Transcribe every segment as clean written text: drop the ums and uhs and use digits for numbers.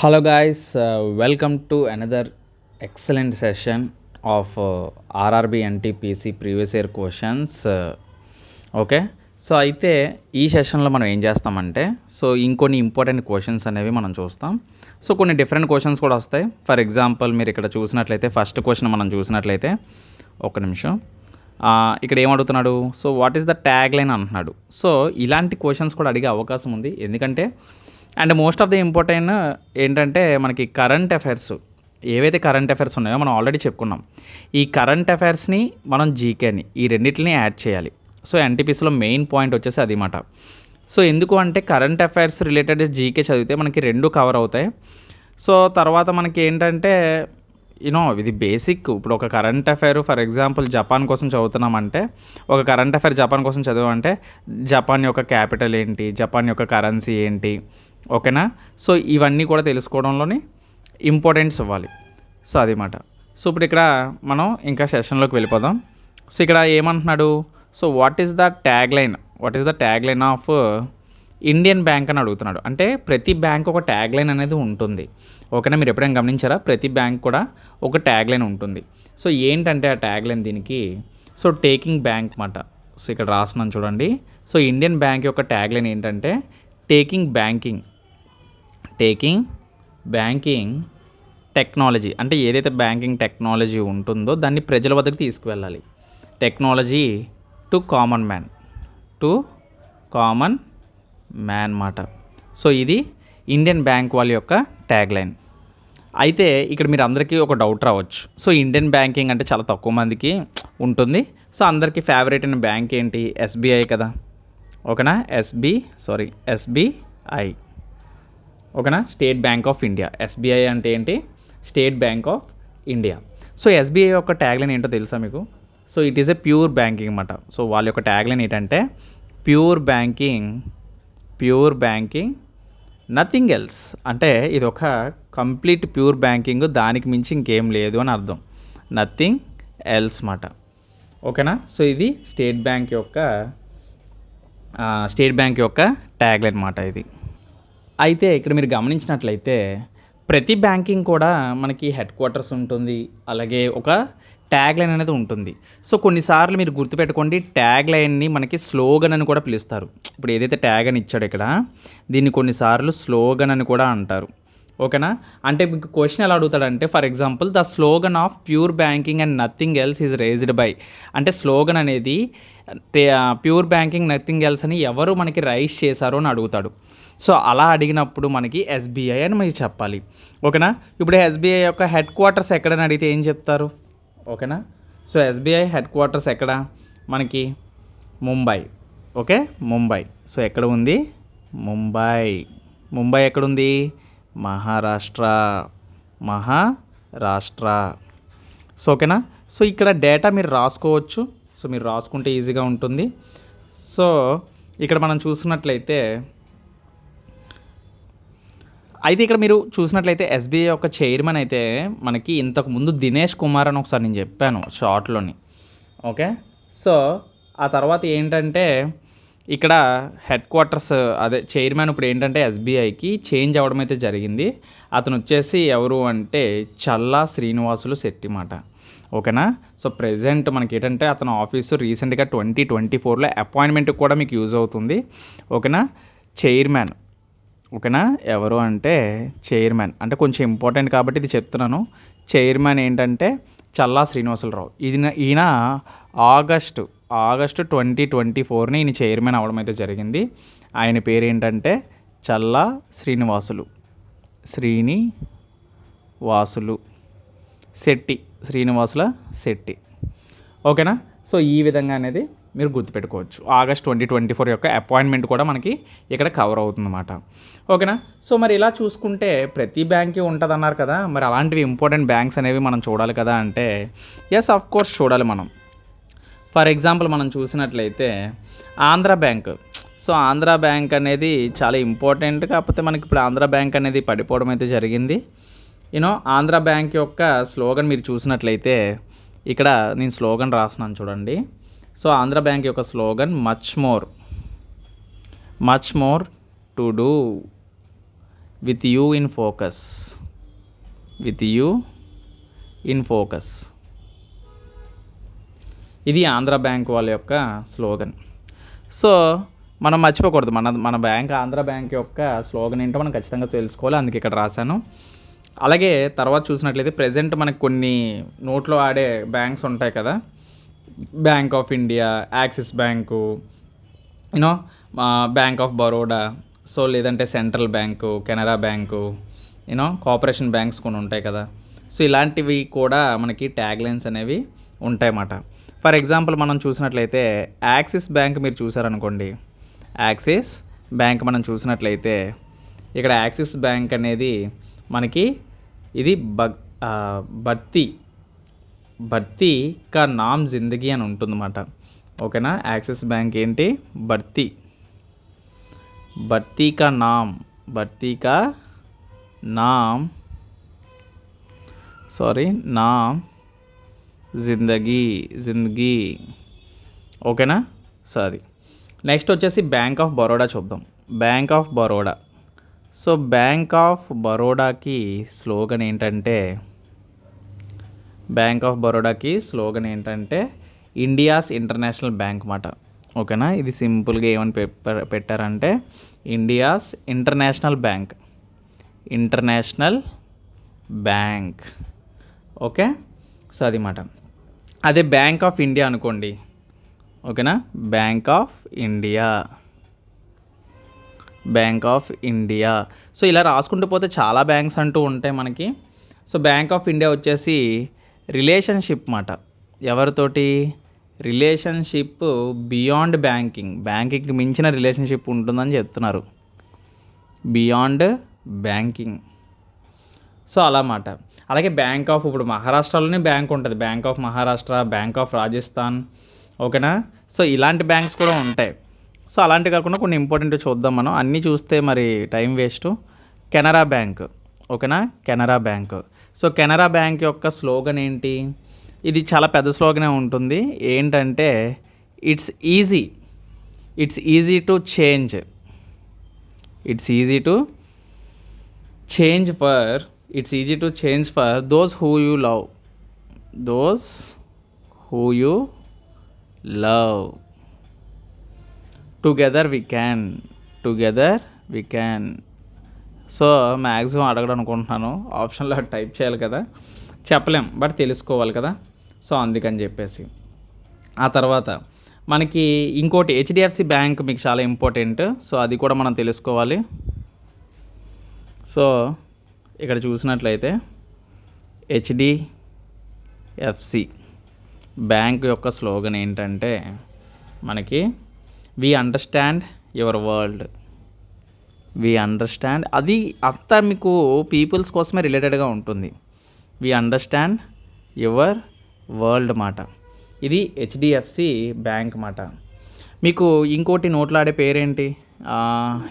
Hello, guys. Welcome to another excellent session of RRB NTPC previous year questions. Okay, so అయితే ఈ సెషన్లో మనం ఏం చేస్తామంటే ఇంకొన్ని ఇంపార్టెంట్ క్వశ్చన్స్ అనేవి మనం చూస్తాం. సో కొన్ని డిఫరెంట్ క్వశ్చన్స్ కూడా వస్తాయి. ఫర్ ఎగ్జాంపుల్ మీరు ఇక్కడ చూసినట్లయితే ఫస్ట్ క్వశ్చన్ మనం చూసినట్లయితే ఒక్క నిమిషం, ఇక్కడ ఏమడుగుతున్నాడు? So what is the tag line అంటున్నాడు. సో ఇలాంటి క్వశ్చన్స్ కూడా అడిగే అవకాశం ఉంది. ఎందుకంటే and most of the important ఏంటంటే మనకి కరెంట్ అఫైర్స్, ఏవైతే కరెంట్ అఫైర్స్ ఉన్నాయో మనం ఆల్రెడీ చెప్పుకున్నాం. ఈ కరెంట్ అఫైర్స్ని మనం జీకేని ఈ రెండింటిని యాడ్ చేయాలి. సో ఎన్టీపీసీలో మెయిన్ పాయింట్ వచ్చేసి అది మాట. సో ఎందుకు అంటే కరెంట్ అఫైర్స్ రిలేటెడ్ జీకే చదివితే మనకి రెండు కవర్ అవుతాయి. సో తర్వాత మనకి ఏంటంటే ఇది బేసిక్. ఇప్పుడు ఒక current affair for example Japan కోసం చదువుతున్నామంటే, ఒక కరెంట్ అఫైర్ జపాన్ కోసం చదివామంటే జపాన్ యొక్క క్యాపిటల్ ఏంటి, జపాన్ యొక్క కరెన్సీ ఏంటి, ఓకేనా? సో ఇవన్నీ కూడా తెలుసుకోవడంలోని ఇంపార్టెన్స్ ఇవ్వాలి. సో అది మాట. సో ఇప్పుడు ఇక్కడ మనం ఇంకా సెషన్లోకి వెళ్ళిపోదాం. సో ఇక్కడ ఏమంటున్నాడు? So what is the tag line of Indian bank అని అడుగుతున్నాడు. అంటే ప్రతి బ్యాంక్ ఒక ట్యాగ్ లైన్ అనేది ఉంటుంది, ఓకేనా? మీరు ఎప్పుడైనా గమనించారా? ప్రతి బ్యాంక్ కూడా ఒక ట్యాగ్ లైన్ ఉంటుంది. సో ఏంటంటే ఆ ట్యాగ్ లైన్ దీనికి టేకింగ్ బ్యాంక్ మాట. సో ఇక్కడ రాస్తున్నాను చూడండి. సో ఇండియన్ బ్యాంక్ యొక్క ట్యాగ్ లైన్ ఏంటంటే టేకింగ్ బ్యాంకింగ్ టెక్నాలజీ. అంటే ఏదైతే బ్యాంకింగ్ టెక్నాలజీ ఉంటుందో దాన్ని ప్రజల వద్దకు తీసుకువెళ్ళాలి. టెక్నాలజీ టు కామన్ మ్యాన్ మాట. సో ఇది ఇండియన్ బ్యాంక్ వాళ్ళ యొక్క ట్యాగ్ లైన్. అయితే ఇక్కడ మీరు అందరికీ ఒక డౌట్ రావచ్చు. సో ఇండియన్ బ్యాంకింగ్ అంటే చాలా తక్కువ మందికి ఉంటుంది. సో అందరికీ ఫేవరెట్ అయిన బ్యాంక్ ఏంటి? ఎస్బీఐ కదా, ఓకేనా? ఎస్బీఐ, ఓకేనా? State bank of India. SBI అంటే ఏంటి? State bank of India. So SBI యొక్క ట్యాగ్ లైన్ ఏంటో తెలుసా మీకు? So it is a pure banking అన్నమాట. సో వాళ్ళ యొక్క ట్యాగ్ లైన్ ఏంటంటే ప్యూర్ బ్యాంకింగ్ నథింగ్ ఎల్స్. అంటే ఇది ఒక కంప్లీట్ ప్యూర్ బ్యాంకింగ్, దానికి మించి ఇంకేం లేదు అని అర్థం. నథింగ్ ఎల్స్ మాట, ఓకేనా? సో ఇది స్టేట్ బ్యాంక్ యొక్క ట్యాగ్ లైన్ మాట ఇది. అయితే ఇక్కడ మీరు గమనించినట్లయితే ప్రతి బ్యాంకింగ్ కూడా మనకి హెడ్ క్వార్టర్స్ ఉంటుంది, అలాగే ఒక ట్యాగ్ లైన్ అనేది ఉంటుంది. సో కొన్నిసార్లు మీరు గుర్తుపెట్టుకోండి, ట్యాగ్ లైన్ని మనకి స్లోగన్ అని కూడా పిలుస్తారు. ఇప్పుడు ఏదైతే ట్యాగ్ అని ఇచ్చాడో ఇక్కడ, దీన్ని కొన్నిసార్లు స్లోగన్ అని కూడా అంటారు, ఓకేనా? అంటే మీకు క్వశ్చన్ ఎలా అడుగుతాడంటే for example the slogan of pure banking and nothing else is raised by. అంటే స్లోగన్ అనేది ప్యూర్ బ్యాంకింగ్ నథింగ్ ఎల్స్ అని ఎవరు మనకి రైజ్ చేశారో అని అడుగుతాడు. సో అలా అడిగినప్పుడు మనకి ఎస్బీఐ అని మీరు చెప్పాలి, ఓకేనా? ఇప్పుడు ఎస్బీఐ యొక్క హెడ్ క్వార్టర్స్ ఎక్కడని అడిగితే ఏం చెప్తారు, ఓకేనా? సో ఎస్బీఐ హెడ్ క్వార్టర్స్ ఎక్కడ? మనకి ముంబై, ఓకే? ముంబై. సో ఎక్కడ ఉంది? ముంబై ఎక్కడుంది? మహారాష్ట్ర. సో ఓకేనా? సో ఇక్కడ డేటా మీరు రాసుకోవచ్చు. సో మీరు రాసుకుంటే ఈజీగా ఉంటుంది. సో ఇక్కడ మనం చూసినట్లయితే ఇక్కడ మీరు చూసినట్లయితే ఎస్బీఐ యొక్క చైర్మన్ అయితే మనకి ఇంతకుముందు దినేష్ కుమార్ అని ఒకసారి నేను చెప్పాను షార్ట్లోని, ఓకే? సో ఆ తర్వాత ఏంటంటే ఇక్కడ హెడ్ క్వార్టర్స్ అదే చైర్మన్ ఇప్పుడు ఏంటంటే ఎస్బీఐకి చేంజ్ అవ్వడం అయితే జరిగింది. అతను వచ్చేసి ఎవరు అంటే చల్లా శ్రీనివాసులు శెట్టి మాట, ఓకేనా? సో ప్రెజెంట్ మనకి ఏంటంటే అతను ఆఫీసు రీసెంట్గా 2024లో అపాయింట్మెంట్కి కూడా మీకు యూజ్ అవుతుంది, ఓకేనా? చైర్మన్, ఓకేనా? ఎవరు అంటే చైర్మన్ అంటే కొంచెం ఇంపార్టెంట్ కాబట్టి ఇది చెప్తున్నాను. చైర్మన్ ఏంటంటే చల్లా శ్రీనివాసులరావు. ఈయన ఆగస్టు 2024 ఈయన చైర్మన్ అవ్వడం అయితే జరిగింది. ఆయన పేరు ఏంటంటే చల్లా శ్రీనివాసులు శెట్టి, ఓకేనా? సో ఈ విధంగా అనేది మీరు గుర్తుపెట్టుకోవచ్చు. ఆగస్ట్ 2024 యొక్క అపాయింట్మెంట్ కూడా మనకి ఇక్కడ కవర్ అవుతుందన్నమాట, ఓకేనా? సో మరి ఇలా చూసుకుంటే ప్రతి బ్యాంకే ఉంటుంది అన్నారు కదా, మరి అలాంటివి ఇంపార్టెంట్ బ్యాంక్స్ అనేవి మనం చూడాలి కదా అంటే ఎస్ ఆఫ్ కోర్స్ చూడాలి మనం. ఫర్ ఎగ్జాంపుల్ మనం చూసినట్లయితే Andhra bank. So Andhra bank అనేది చాలా ఇంపార్టెంట్, కాకపోతే మనకి ఇప్పుడు ఆంధ్ర బ్యాంక్ అనేది పడిపోవడం అయితే జరిగింది. ఆంధ్ర బ్యాంక్ యొక్క స్లోగన్ మీరు చూసినట్లయితే ఇక్కడ నేను స్లోగన్ రాస్తున్నాను చూడండి. సో ఆంధ్ర బ్యాంక్ యొక్క slogan much more to do with you in focus, with you in focus. ఇది ఆంధ్ర బ్యాంక్ వాళ్ళ యొక్క స్లోగన్. సో మనం మర్చిపోకూడదు, మన బ్యాంక్ ఆంధ్ర బ్యాంక్ యొక్క స్లోగన్ ఏంటో మనం ఖచ్చితంగా తెలుసుకోవాలి, అందుకే ఇక్కడ రాశాను. అలాగే తర్వాత చూసినట్లయితే ప్రజెంట్ మనకు కొన్ని నోట్లో ఆడే బ్యాంక్స్ ఉంటాయి కదా, bank of India, Axis bank, యూనో బ్యాంక్ ఆఫ్ బరోడా, సో లేదంటే సెంట్రల్ బ్యాంకు, కెనరా బ్యాంకు, యూనో కోఆపరేషన్ బ్యాంక్స్ కొన్ని ఉంటాయి కదా. సో ఇలాంటివి కూడా మనకి ట్యాగ్ లైన్స్ అనేవి ఉంటాయన్నమాట. ఫర్ ఎగ్జాంపుల్ మనం చూసినట్లయితే యాక్సిస్ బ్యాంక్ మీరు చూసారనుకోండి, యాక్సిస్ బ్యాంక్ మనం చూసినట్లయితే ఇక్కడ యాక్సిస్ బ్యాంక్ అనేది మనకి ఇది భర్తీ కా నామ్ జిందగీ అని ఉంటుందన్నమాట. ఓకేనా, యాక్సిస్ బ్యాంక్ ఏంటి, భర్తీ కా నామ్ జిందగీ. ఓకేనా. సో అది నెక్స్ట్ వచ్చేసి బ్యాంక్ ఆఫ్ బరోడా చూద్దాం. Bank of Baroda, so bank of బరోడాకి స్లోగన్ ఏంటంటే ఇండియాస్ ఇంటర్నేషనల్ బ్యాంక్ మాట. ఓకేనా, ఇది సింపుల్గా ఏమని పెట్టారంటే India's international bank. Okay, so అది మాట. అదే బ్యాంక్ ఆఫ్ ఇండియా అనుకోండి. ఓకేనా, బ్యాంక్ ఆఫ్ ఇండియా. సో ఇలా రాసుకుంటూ పోతే చాలా బ్యాంక్స్ అంటూ ఉంటాయి మనకి. సో బ్యాంక్ ఆఫ్ ఇండియా వచ్చేసి రిలేషన్షిప్ మాట. ఎవరితోటి రిలేషన్షిప్ బియాండ్ బ్యాంకింగ్కి మించిన రిలేషన్షిప్ ఉంటుందని చెప్తున్నారు, బియాండ్ బ్యాంకింగ్. సో అలా మాట. అలాగే బ్యాంక్ ఆఫ్, ఇప్పుడు మహారాష్ట్రలోనే బ్యాంక్ ఉంటుంది, bank of Maharashtra, bank of Rajasthan. ఓకేనా, సో ఇలాంటి బ్యాంక్స్ కూడా ఉంటాయి. సో అలాంటివి కాకుండా కొన్ని ఇంపార్టెంట్ చూద్దాం మనం, అన్నీ చూస్తే మరి టైం వేస్ట్. కెనరా బ్యాంక్. ఓకేనా, Canara Bank. So Canara Bank యొక్క స్లోగన్ ఏంటి, ఇది చాలా పెద్ద స్లోగనే ఉంటుంది. ఏంటంటే it's easy to change for those who you love, together we can. So maximum అడగడం అనుకుంటున్నాను, ఆప్షన్లో టైప్ చేయాలి కదా, చెప్పలేం బట్ తెలుసుకోవాలి కదా. సో అందుకని చెప్పేసి ఆ తర్వాత మనకి ఇంకోటి హెచ్డిఎఫ్సి బ్యాంక్ మీకు చాలా ఇంపార్టెంట్. సో అది కూడా మనం తెలుసుకోవాలి. సో ఇక్కడ చూసినట్లయితే హెచ్డిఎఫ్సి బ్యాంక్ యొక్క స్లోగన్ ఏంటంటే మనకి వి అండర్స్టాండ్ యువర్ వరల్డ్. అది అంతా మీకు పీపుల్స్ కోసమే రిలేటెడ్గా ఉంటుంది. వి అండర్స్టాండ్ యువర్ వరల్డ్ మాట. ఇది హెచ్డిఎఫ్సి బ్యాంక్ మాట. మీకు ఇంకోటి నోట్లాడే పేరేంటి,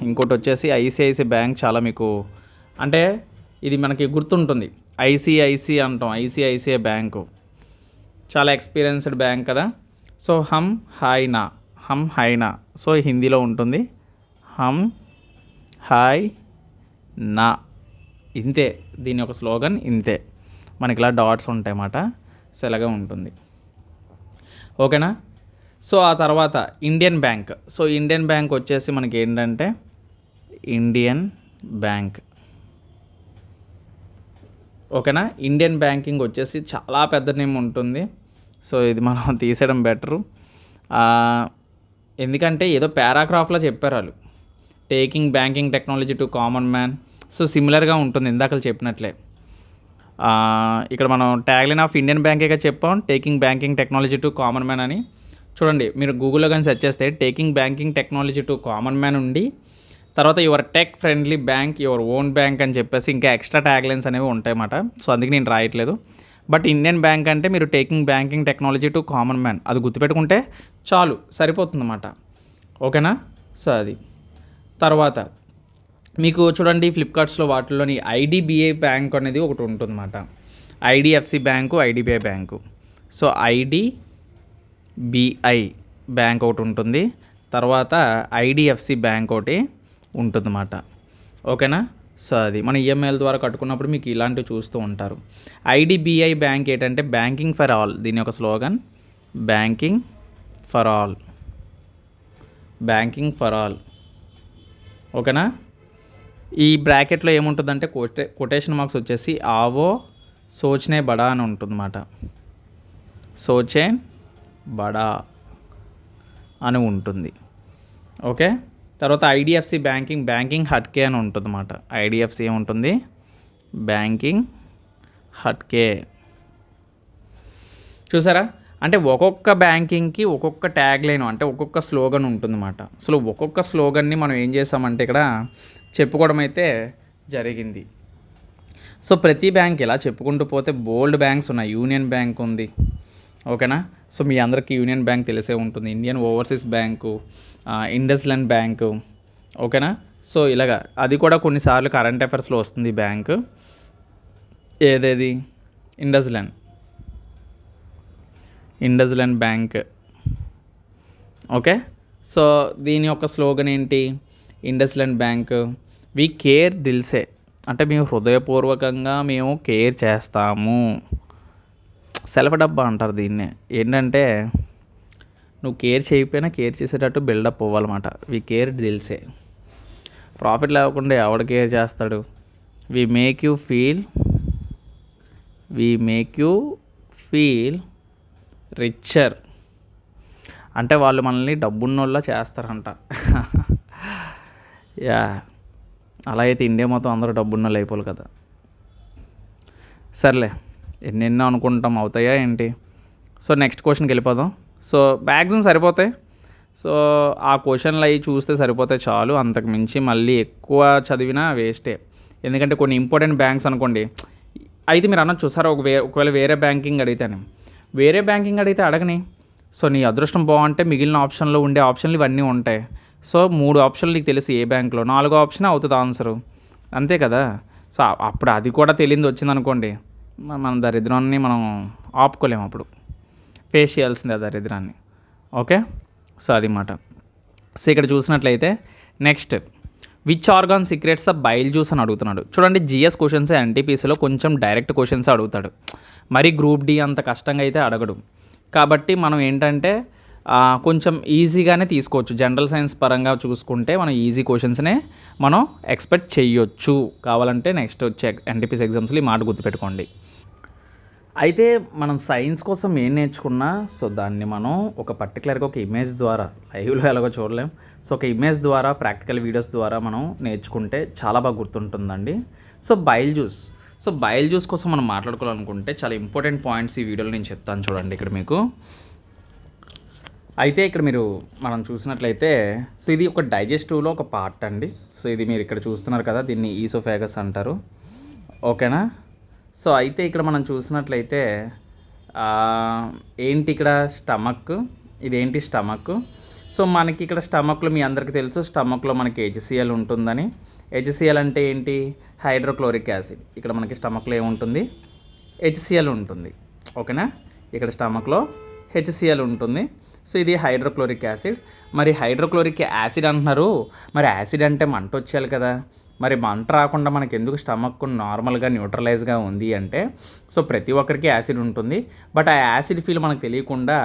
ఇంకోటి వచ్చేసి ఐసిఐసిఐ బ్యాంక్. చాలా మీకు అంటే ఇది మనకి గుర్తుంటుంది, ఐసిఐసి అంటాం, ఐసిఐసిఐ బ్యాంకు చాలా ఎక్స్పీరియన్స్డ్ బ్యాంక్ కదా. సో హమ్ హైనా, సో హిందీలో ఉంటుంది, హమ్ హాయ్ నా, ఇంతే దీని యొక్క స్లోగన్ ఇంతే. మనకి ఇలా డాట్స్ ఉంటాయి అన్నమాట, సో ఇలాగే ఉంటుంది. ఓకేనా. సో ఆ తర్వాత Indian bank. So Indian bank వచ్చేసి మనకి ఏంటంటే ఇండియన్ బ్యాంక్. ఓకేనా, ఇండియన్ బ్యాంకింగ్ వచ్చేసి చాలా పెద్ద నేమ్ ఉంటుంది. సో ఇది మనం తీసేయడం బెటరు, ఎందుకంటే ఏదో పారాగ్రాఫ్లో చెప్పారు వాళ్ళు, taking banking technology to common man. So సిమిలర్గా ఉంటుంది ఇందాక చెప్పినట్లే. ఇక్కడ మనం ట్యాగ్లైన్ ఆఫ్ ఇండియన్ బ్యాంకేగా చెప్పాం, taking banking technology to common man అని. చూడండి మీరు గూగుల్లో కానీ సెర్చ్ చేస్తే taking banking technology to common man ఉండి తర్వాత your tech friendly bank, your own bank అని చెప్పేసి ఇంకా ఎక్స్ట్రా ట్యాగ్లైన్స్ అనేవి ఉంటాయన్నమాట. సో అందుకే నేను రాయట్లేదు. బట్ ఇండియన్ బ్యాంక్ అంటే మీరు taking banking technology to common man అది గుర్తుపెట్టుకుంటే చాలు, సరిపోతుందన్నమాట. ఓకేనా. సో అది తర్వాత మీకు చూడండి ఫ్లిప్కార్ట్స్లో వాటిల్లోని ఐడిబిఐ బ్యాంక్ అనేది ఒకటి ఉంటుందన్నమాట, IDFC bank, IDBI bank. So IDBI bank ఒకటి ఉంటుంది, తర్వాత ఐడిఎఫ్సి బ్యాంక్ ఒకటి ఉంటుందన్నమాట. ఓకేనా. సో అది మన ఈఎంఐల ద్వారా కట్టుకున్నప్పుడు మీకు ఇలాంటివి చూస్తూ ఉంటారు. ఐడిబిఐ బ్యాంక్ ఏంటంటే బ్యాంకింగ్ ఫర్ ఆల్, దీని యొక్క slogan banking for all, banking for all. ఓకేనా. ఈ బ్రాకెట్లో ఏముంటుందంటే కొటేషన్ మార్క్స్ వచ్చేసి ఆవో సోచ్నే బడా అని ఉంటుందన్నమాట. సోచే బడా అని ఉంటుంది. ఓకే. తర్వాత ఐడిఎఫ్సి బ్యాంకింగ్ హట్కే అని ఉంటుంది అన్నమాట. ఐడిఎఫ్సి ఏముంటుంది, బ్యాంకింగ్ హట్కే. చూసారా, అంటే ఒక్కొక్క బ్యాంకింగ్కి ఒక్కొక్క ట్యాగ్ లైన్, అంటే ఒక్కొక్క స్లోగన్ ఉంటుందన్నమాట. అసలు ఒక్కొక్క స్లోగన్ని మనం ఏం చేసామంటే ఇక్కడ చెప్పుకోవడం అయితే జరిగింది. సో ప్రతి బ్యాంక్ ఇలా చెప్పుకుంటూ పోతే బోల్డ్ బ్యాంక్స్ ఉన్నాయి. యూనియన్ బ్యాంక్ ఉంది. ఓకేనా. సో మీ అందరికీ యూనియన్ బ్యాంక్ తెలిసే ఉంటుంది, Indian overseas bank, IndusInd bank. ఓకేనా. సో ఇలాగా అది కూడా కొన్నిసార్లు కరెంట్ అఫైర్స్లో వస్తుంది బ్యాంకు. ఏదేది, ఇండస్ల్యాండ్ బ్యాంక్. ఓకే. సో దీని యొక్క స్లోగన్ ఏంటి, ఇండస్ల్యాండ్ బ్యాంక్ వి కేర్ దిల్సే, అంటే మేము హృదయపూర్వకంగా మేము కేర్ చేస్తాము. సెల్ఫ్ డబ్బా అంటారు దీన్నే. ఏంటంటే నువ్వు కేర్ చేయకపోయినా కేర్ చేసేటట్టు బిల్డప్ అవ్వాలన్నమాట. వి కేర్ దిల్సే. ప్రాఫిట్ లేకుండా ఎవడు కేర్ చేస్తాడు. We make you feel richer, అంటే వాళ్ళు మనల్ని డబ్బున్నోళ్ళ చేస్తారంట. యా, అలా అయితే ఇండియా మొత్తం అందరూ డబ్బున్నోళ్ళు అయిపోవాలి కదా. సర్లే, ఎన్నెన్నో అనుకుంటాం, అవుతాయా ఏంటి. సో నెక్స్ట్ క్వశ్చన్కి వెళ్ళిపోదాం. సో మ్యాక్సిమం సరిపోతాయి. సో ఆ క్వశ్చన్లు అవి చూస్తే సరిపోతాయి చాలు, అంతకు మించి మళ్ళీ ఎక్కువ చదివినా వేస్టే. ఎందుకంటే కొన్ని ఇంపార్టెంట్ బ్యాంక్స్ అనుకోండి, అయితే మీరు అన్నది చూసారా, ఒకవేళ వేరే బ్యాంకింగ్ అడిగితే అడగని. సో నీ అదృష్టం బాగుంటే మిగిలిన ఆప్షన్లో ఉండే ఆప్షన్లు ఇవన్నీ ఉంటాయి. సో 3 ఆప్షన్లు నీకు తెలుసు ఏ బ్యాంక్లో, 4వ ఆప్షన్ అవుతుంది ఆన్సరు, అంతే కదా. సో అప్పుడు అది కూడా తెలియదు వచ్చిందనుకోండి, మన దరిద్రాన్ని మనం ఆపుకోలేము, అప్పుడు ఫేస్ చేయాల్సిందే ఆ దరిద్రాన్ని. ఓకే. సో అది మాట. సో ఇక్కడ చూసినట్లయితే next, which organ secrets the bile juice అని అడుగుతున్నాడు. చూడండి, జిఎస్ క్వశ్చన్స్ ఎన్టీపీసీలో కొంచెం డైరెక్ట్ క్వశ్చన్స్ అడుగుతాడు, మరి గ్రూప్ డి అంత కష్టంగా అయితే అడగడు. కాబట్టి మనం ఏంటంటే కొంచెం ఈజీగానే తీసుకోవచ్చు. జనరల్ సైన్స్ పరంగా చూసుకుంటే మనం ఈజీ క్వశ్చన్స్నే మనం ఎక్స్పెక్ట్ చేయొచ్చు. కావాలంటే నెక్స్ట్ వచ్చే ఎన్టీపీసీ ఎగ్జామ్స్లో ఈ మాట గుర్తుపెట్టుకోండి. అయితే మనం సైన్స్ కోసం ఏం నేర్చుకున్నా, సో దాన్ని మనం ఒక పర్టికులర్గా ఒక ఇమేజ్ ద్వారా, లైవ్లో ఎలాగో చూడలేం, సో ఒక ఇమేజ్ ద్వారా, ప్రాక్టికల్ వీడియోస్ ద్వారా మనం నేర్చుకుంటే చాలా బాగా గుర్తుంటుందండి. సో బైల్ జ్యూస్ కోసం మనం మాట్లాడుకోవాలనుకుంటే చాలా ఇంపార్టెంట్ పాయింట్స్ ఈ వీడియోలో నేను చెప్తాను చూడండి ఇక్కడ మీకు. అయితే ఇక్కడ మనం చూసినట్లయితే, సో ఇది ఒక డైజెస్టివ్లో ఒక పార్ట్ అండి. సో ఇది మీరు ఇక్కడ చూస్తున్నారు కదా, దీన్ని ఈసోఫాగస్ అంటారు. ఓకేనా. సో అయితే ఇక్కడ మనం చూసినట్లయితే ఏంటి ఇక్కడ స్టమక్, ఇదేంటి స్టమక్. సో మనకి ఇక్కడ స్టమక్లో మీ అందరికీ తెలుసు, స్టమక్లో మనకి హెచ్సిఎల్ ఉంటుందని. హెచ్సిఎల్ అంటే ఏంటి, హైడ్రోక్లోరిక్ యాసిడ్. ఇక్కడ మనకి స్టమక్లో ఏముంటుంది, హెచ్సిఎల్ ఉంటుంది. ఓకేనా. ఇక్కడ స్టమక్లో హెచ్సిఎల్ ఉంటుంది. సో ఇది హైడ్రోక్లోరిక్ యాసిడ్. మరి హైడ్రోక్లోరిక్ యాసిడ్ అంటున్నారు, మరి యాసిడ్ అంటే మంట వచ్చేయాలి కదా. మరి మంట రాకుండా మనకి ఎందుకు స్టమక్ నార్మల్గా న్యూట్రలైజ్గా ఉంది అంటే, సో ప్రతి ఒక్కరికి యాసిడ్ ఉంటుంది, బట్ ఆ యాసిడ్ ఫీల్ మనకు తెలియకుండా